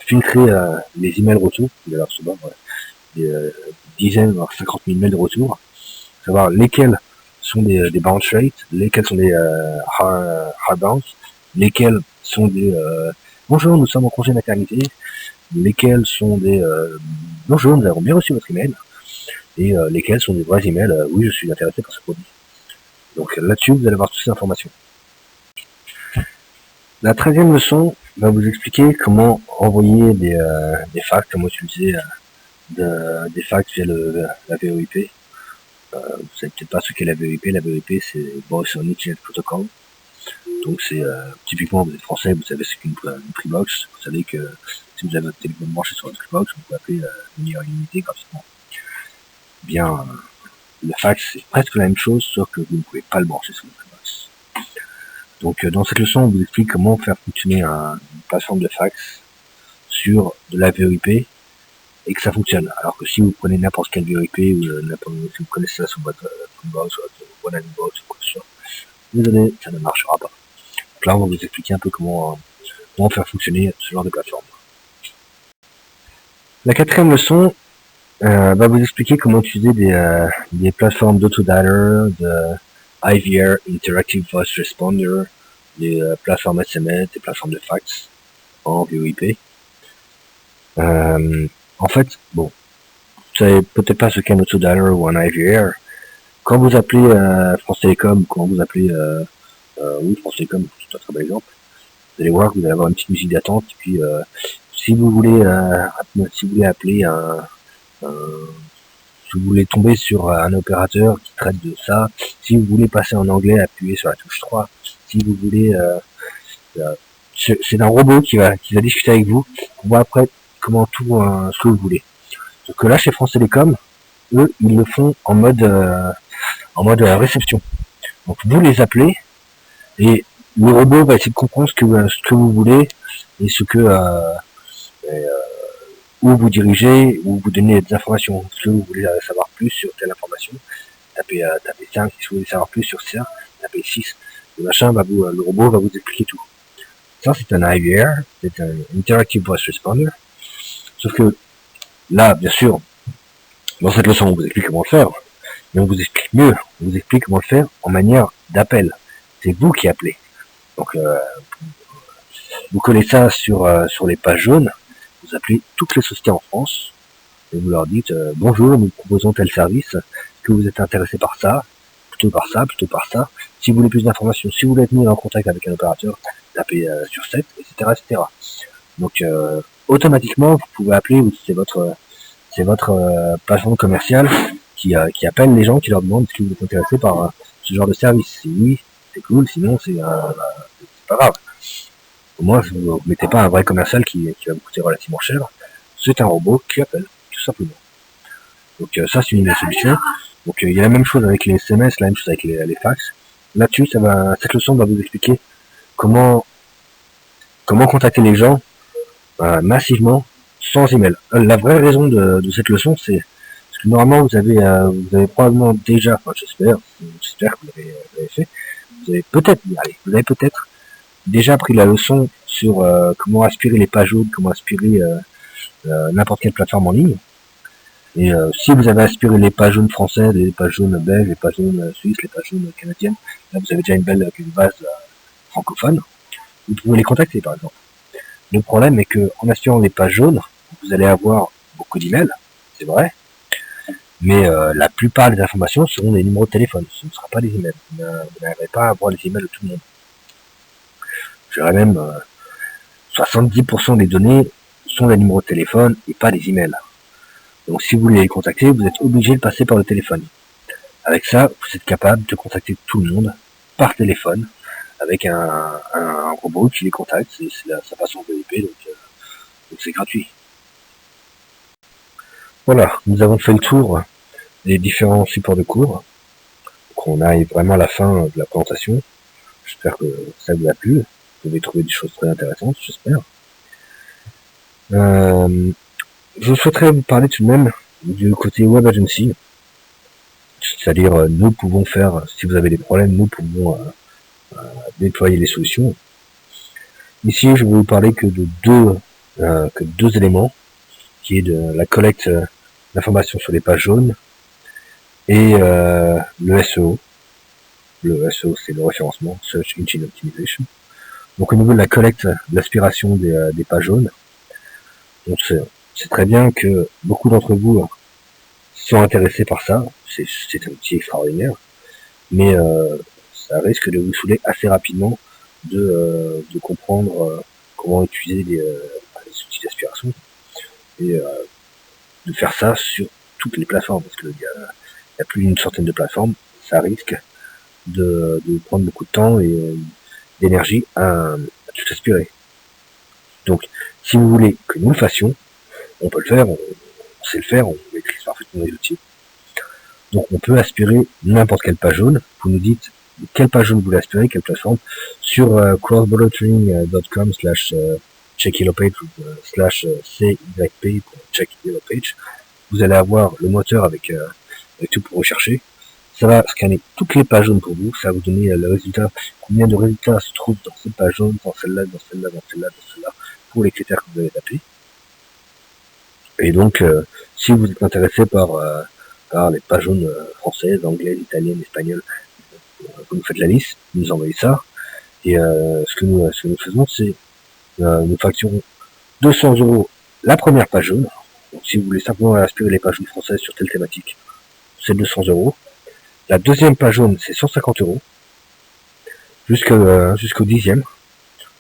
filtrer les emails retour. Vous allez recevoir des dizaines, voire 50 000 mails de retour. Savoir lesquels sont des bounce rates, lesquels sont des hard bounce, lesquels sont des bonjour, nous sommes en congé maternité, lesquels sont des bonjour, nous avons bien reçu votre email, et lesquels sont des vrais emails, oui, je suis intéressé par ce produit. Donc là-dessus, vous allez avoir toutes ces informations. La 13e leçon va vous expliquer comment envoyer des fax, comment utiliser des fax via la VoIP. Vous savez peut-être pas ce qu'est la VoIP. La VoIP, c'est Voice on Internet Protocol. Donc c'est typiquement, vous êtes français, vous savez ce qu'est une Freebox. Vous savez que si vous avez votre téléphone branché sur une Freebox, vous pouvez appeler de manière illimitée gratuitement. Bien, le fax, c'est presque la même chose, sauf que vous ne pouvez pas le brancher sur une Freebox. Donc dans cette leçon, on vous explique comment faire fonctionner une plateforme de fax sur de la VoIP et que ça fonctionne. Alors que si vous prenez n'importe quelle VoIP ou si vous connaissez ça sur votre Freebox, sur votre OneInbox ou quoi que ce soit, désolé, ça ne marchera pas. Donc là, on va vous expliquer un peu comment faire fonctionner ce genre de plateforme. La 4e leçon va vous expliquer comment utiliser des plateformes d'autodialer, de IVR, Interactive Voice Responder, des plateformes SMS, des plateformes de fax en VoIP. En fait, bon, vous savez peut-être pas ce qu'est un autodialer ou un IVR. Quand vous appelez France Télécom, quand vous appelez France Télécom, c'est un très bon exemple, vous allez voir que vous allez avoir une petite musique d'attente, et puis si vous voulez appeler si vous voulez tomber sur un opérateur qui traite de ça, si vous voulez passer en anglais, appuyez sur la touche 3, si vous voulez c'est un robot qui va discuter avec vous, on voit après comment tout ce que vous voulez. Sauf que là chez France Télécom, eux, ils le font en mode réception. Donc vous les appelez et le robot va essayer de comprendre ce que vous voulez et où vous dirigez, où vous donnez des informations. Si vous voulez savoir plus sur telle information, tapez 5. Si vous voulez savoir plus sur ça, tapez 6. Le robot va vous expliquer tout. Ça, c'est un IVR, c'est un Interactive Voice Responder. Sauf que là, bien sûr, dans cette leçon, on vous explique comment le faire, mais on vous explique mieux. On vous explique comment le faire en manière d'appel. C'est vous qui appelez. Donc, vous collez ça sur les pages jaunes. Vous appelez toutes les sociétés en France et vous leur dites bonjour, nous proposons tel service, que vous êtes intéressé par ça, plutôt par ça, Si vous voulez plus d'informations, si vous voulez être mis en contact avec un opérateur, tapez sur 7, etc., etc. Donc automatiquement, vous pouvez appeler, c'est votre patron commercial qui appelle les gens, qui leur demande si vous êtes intéressé par ce genre de service. Si oui, c'est cool, sinon c'est pas grave. Au moins, vous ne mettez pas un vrai commercial qui va vous coûter relativement cher. C'est un robot qui appelle, tout simplement. Donc ça, c'est une solution. Donc il y a la même chose avec les SMS, la même chose avec les fax. Là-dessus, cette leçon va vous expliquer comment contacter les gens massivement sans email. La vraie raison de cette leçon, c'est parce que normalement vous avez probablement déjà, enfin, j'espère que vous l'avez fait, vous avez peut-être déjà pris la leçon sur comment aspirer les pages jaunes, comment aspirer n'importe quelle plateforme en ligne. Et si vous avez aspiré les pages jaunes françaises, les pages jaunes belges, les pages jaunes suisses, les pages jaunes canadiennes, là vous avez déjà une base francophone, vous pouvez les contacter par exemple. Le problème est que en aspirant les pages jaunes, vous allez avoir beaucoup d'emails, c'est vrai, mais la plupart des informations seront des numéros de téléphone, ce ne sera pas des emails. Vous n'arriverez pas à avoir les emails de tout le monde. Je dirais même 70% des données sont des numéros de téléphone et pas des emails. Donc si vous voulez les contacter, vous êtes obligé de passer par le téléphone. Avec ça, vous êtes capable de contacter tout le monde par téléphone, avec un robot qui les contacte, ça passe en VoIP, donc c'est gratuit. Voilà, nous avons fait le tour des différents supports de cours. Donc on arrive vraiment à la fin de la présentation. J'espère que ça vous a plu. Vous pouvez trouver des choses très intéressantes, j'espère. Je souhaiterais vous parler tout de même du côté Web Agency. C'est-à-dire, nous pouvons faire, si vous avez des problèmes, nous pouvons déployer les solutions. Ici, je vais vous parler que de deux éléments, qui est de la collecte d'informations sur les pages jaunes et le SEO. Le SEO, c'est le référencement, Search Engine Optimization. Donc au niveau de la collecte, l'aspiration des pages jaunes, donc c'est très bien que beaucoup d'entre vous sont intéressés par ça. C'est un outil extraordinaire, mais ça risque de vous saouler assez rapidement de comprendre comment utiliser les outils d'aspiration et de faire ça sur toutes les plateformes, parce qu'il y a plus d'une centaine de plateformes. Ça risque de prendre beaucoup de temps et d'énergie à tout aspirer. Donc, si vous voulez que nous le fassions, on peut le faire, on sait le faire, on maîtrise parfaitement les outils. Donc, on peut aspirer n'importe quelle page jaune. Vous nous dites quelle page jaune vous voulez aspirer, quelle plateforme, sur crossbordertraining.com/checkyellowpage /cyp.checkyellowpage. Vous allez avoir le moteur avec tout pour rechercher. Ça va scanner toutes les pages jaunes pour vous, ça va vous donner le résultat, combien de résultats se trouvent dans cette page jaune, dans celle-là, dans celle-là, dans celle-là, dans celle-là, pour les critères que vous avez tapés. Et donc, si vous êtes intéressé par les pages jaunes françaises, anglaises, italiennes, espagnoles, vous nous faites la liste, vous nous envoyez ça, et ce que nous faisons, c'est nous facturons 200 € la première page jaune. Donc, si vous voulez simplement aspirer les pages jaunes françaises sur telle thématique, c'est 200 €. La deuxième page jaune, c'est 150 € jusqu'au 10e.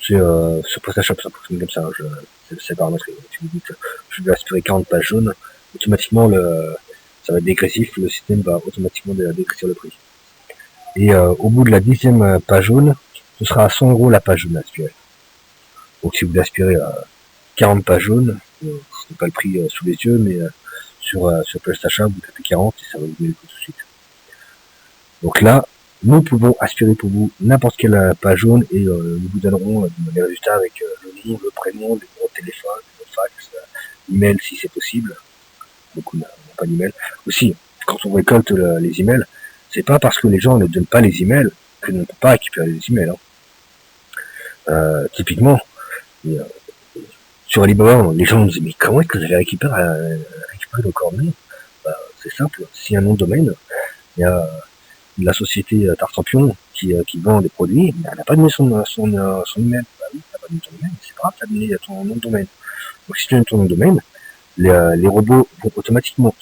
C'est sur PrestaShop, ça fonctionne comme ça. C'est paramétré. Si vous dites je vais aspirer 40 pages jaunes, automatiquement ça va être dégressif. Le système va automatiquement dégrossir le prix. Et au bout de la 10e page jaune, ce sera à 100 € la page jaune aspirée. Donc si vous voulez aspirer 40 pages jaunes, ce n'est pas le prix sous les yeux, mais sur PrestaShop, vous tapez 40 et ça va vous donner le prix tout de suite. Donc là, nous pouvons aspirer pour vous n'importe quelle page jaune et nous vous donnerons les résultats avec le nom, le prénom, le numéro de téléphone, le fax, l'email si c'est possible. Beaucoup n'ont pas d'email. Aussi, quand on récolte les emails, c'est pas parce que les gens ne donnent pas les emails que l'on ne peut pas récupérer les emails. Typiquement, sur Alibaba, les gens nous disent mais comment est-ce que vous avez récupéré nos coordonnées? C'est simple, si un nom de domaine, il y a la société Tartampion qui vend des produits, elle n'a pas donné son email. Bah oui, t'as pas donné ton email, c'est pas grave, t'as donné ton nom de domaine. Donc si tu donnes ton nom de domaine, les robots vont automatiquement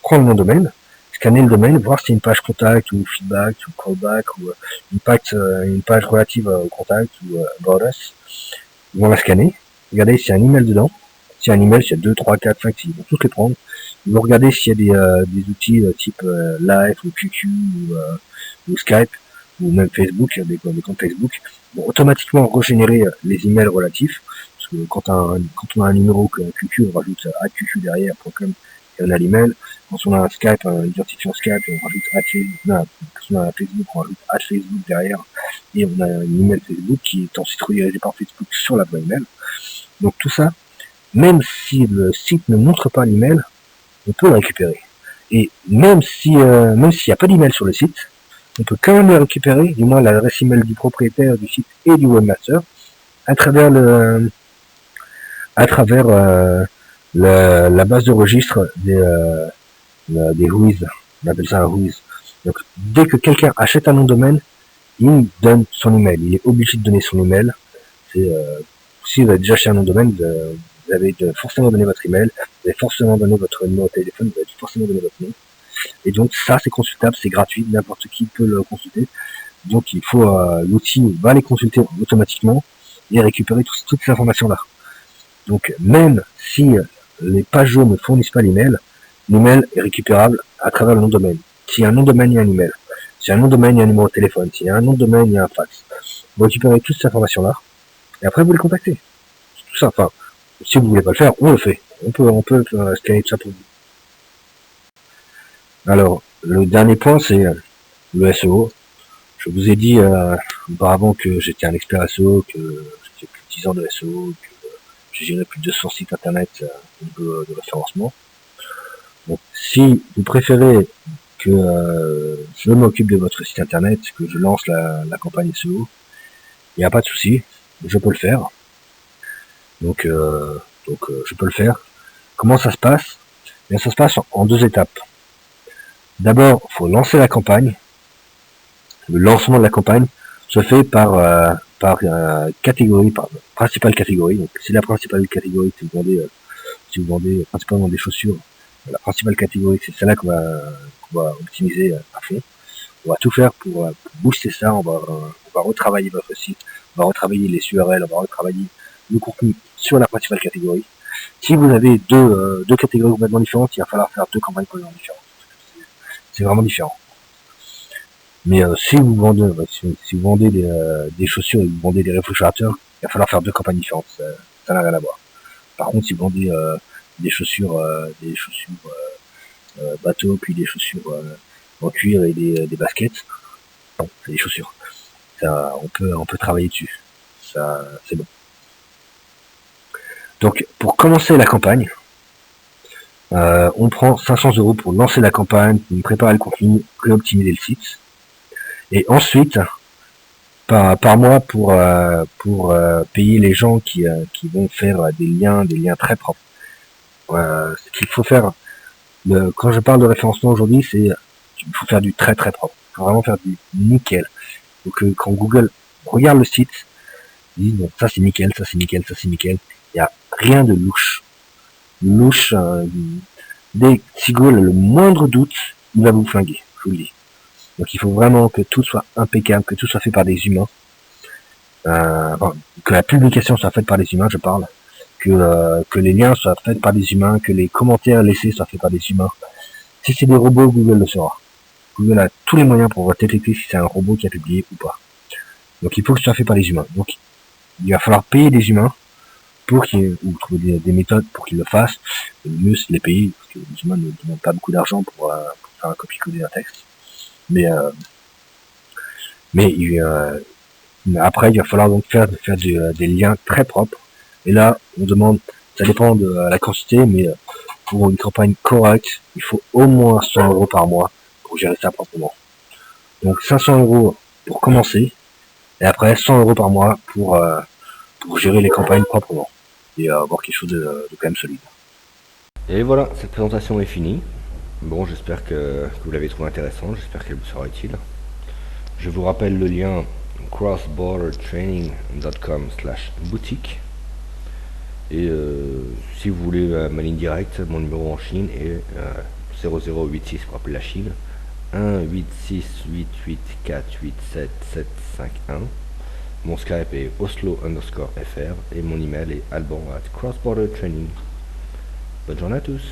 prendre le nom de domaine, scanner le domaine, voir si c'est une page contact ou feedback ou callback ou une page relative au contact ou about us. Ils vont la scanner, regarder s'il y a un email dedans. S'il y a un email, s'il y a 2, 3, 4, 5, 6, ils vont tous les prendre. Ils vont regarder s'il y a des outils type Live ou QQ ou Skype ou même Facebook, des comptes Facebook, vont automatiquement régénérer les emails relatifs. Parce que quand on a un numéro QQ, on rajoute QQ derrière, .com, et on a l'email. Quand on a un Skype, un identifiant Skype, on rajoute quand on a un Facebook, on rajoute Facebook derrière, et on a un email Facebook qui est ensuite redirigé par Facebook sur la bonne email. Donc tout ça, même si le site ne montre pas l'email, on peut le récupérer. Et même s'il n'y a pas d'email sur le site, on peut quand même le récupérer, du moins l'adresse email du propriétaire du site et du webmaster, à travers la base de registre des whois. On appelle ça un whois. Donc, dès que quelqu'un achète un nom de domaine, il donne son email. Il est obligé de donner son email. Si vous avez déjà acheté un nom de domaine, vous avez forcément donné votre email, vous avez forcément donné votre numéro de téléphone, vous avez forcément donné votre nom. Et donc ça c'est consultable, c'est gratuit, n'importe qui peut le consulter. Donc il faut l'outil va les consulter automatiquement et récupérer toutes ces informations là. Donc même si les pages ne fournissent pas l'email est récupérable à travers le nom de domaine. S'il y a un nom de domaine, il y a un email. S'il y a un nom de domaine, il y a un numéro de téléphone. S'il y a un nom de domaine, il y a un fax. Vous récupérez toutes ces informations là et après vous les contactez. C'est tout ça. Enfin, si vous voulez pas le faire, on le fait. On peut scanner tout ça pour vous. Alors, le dernier point, c'est le SEO. Je vous ai dit auparavant que j'étais un expert SEO, que j'ai plus de 10 ans de SEO, que j'ai géré plus de 200 sites internet au niveau de référencement. Donc, si vous préférez que je m'occupe de votre site internet, que je lance la campagne SEO, il n'y a pas de souci, je peux le faire. Donc, je peux le faire. Comment ça se passe? Bien, ça se passe en 2 étapes. D'abord, il faut lancer la campagne. Le lancement de la campagne se fait par catégorie, par principale catégorie. Donc, c'est la principale catégorie si vous vendez principalement des chaussures. La principale catégorie, c'est celle-là qu'on va optimiser à fond. On va tout faire pour booster ça. On va retravailler votre site, on va retravailler les URL, on va retravailler le contenu sur la principale catégorie. Si vous avez deux catégories complètement différentes, il va falloir faire 2 campagnes complètement différentes. C'est vraiment différent. Mais si vous vendez des chaussures et vous vendez des réfrigérateurs, il va falloir faire 2 campagnes différentes. Ça n'a rien à voir. Par contre, si vous vendez des chaussures bateau, puis des chaussures en cuir et des baskets, bon, c'est des chaussures. Ça, on peut travailler dessus. Ça, c'est bon. Donc, pour commencer la campagne, on prend 500 € pour lancer la campagne, préparer le contenu, réoptimiser le site. Et ensuite, par mois pour payer les gens qui vont faire des liens très propres. Ce qu'il faut faire, quand je parle de référencement aujourd'hui, c'est qu'il faut faire du très très propre. Il faut vraiment faire du nickel. Donc quand Google regarde le site, il dit bon, ça c'est nickel, ça c'est nickel, ça c'est nickel. Il n'y a rien de louche. Dès si Google a le moindre doute, il va vous flinguer, je vous le dis. Donc il faut vraiment que tout soit impeccable, que tout soit fait par des humains, que la publication soit faite par des humains, je parle, que les liens soient faits par des humains, que les commentaires laissés soient faits par des humains. Si c'est des robots, Google le saura. Google a tous les moyens pour détecter si c'est un robot qui a publié ou pas. Donc il faut que ce soit fait par des humains. Donc il va falloir payer des humains ou trouver des méthodes pour qu'ils le fassent. Le mieux c'est de les payer, parce que les humains ne demandent pas beaucoup d'argent pour faire un copier-coller d'un texte. Mais après, il va falloir donc faire des liens très propres. Et là, on demande, ça dépend de la quantité, mais pour une campagne correcte, il faut au moins 100 € par mois pour gérer ça proprement. Donc 500 € pour commencer, et après 100 € par mois pour gérer les campagnes proprement et avoir quelque chose de quand même solide. Et voilà, cette présentation est finie. Bon, j'espère que vous l'avez trouvé intéressant, j'espère qu'elle vous sera utile. Je vous rappelle le lien crossbordertraining.com/boutique. Et si vous voulez ma ligne directe, mon numéro en Chine est 0086 pour appeler la Chine, 1-86884-87751. Mon Skype est Oslo_FR et mon email est alban@crossbordertraining. Bonne journée à tous.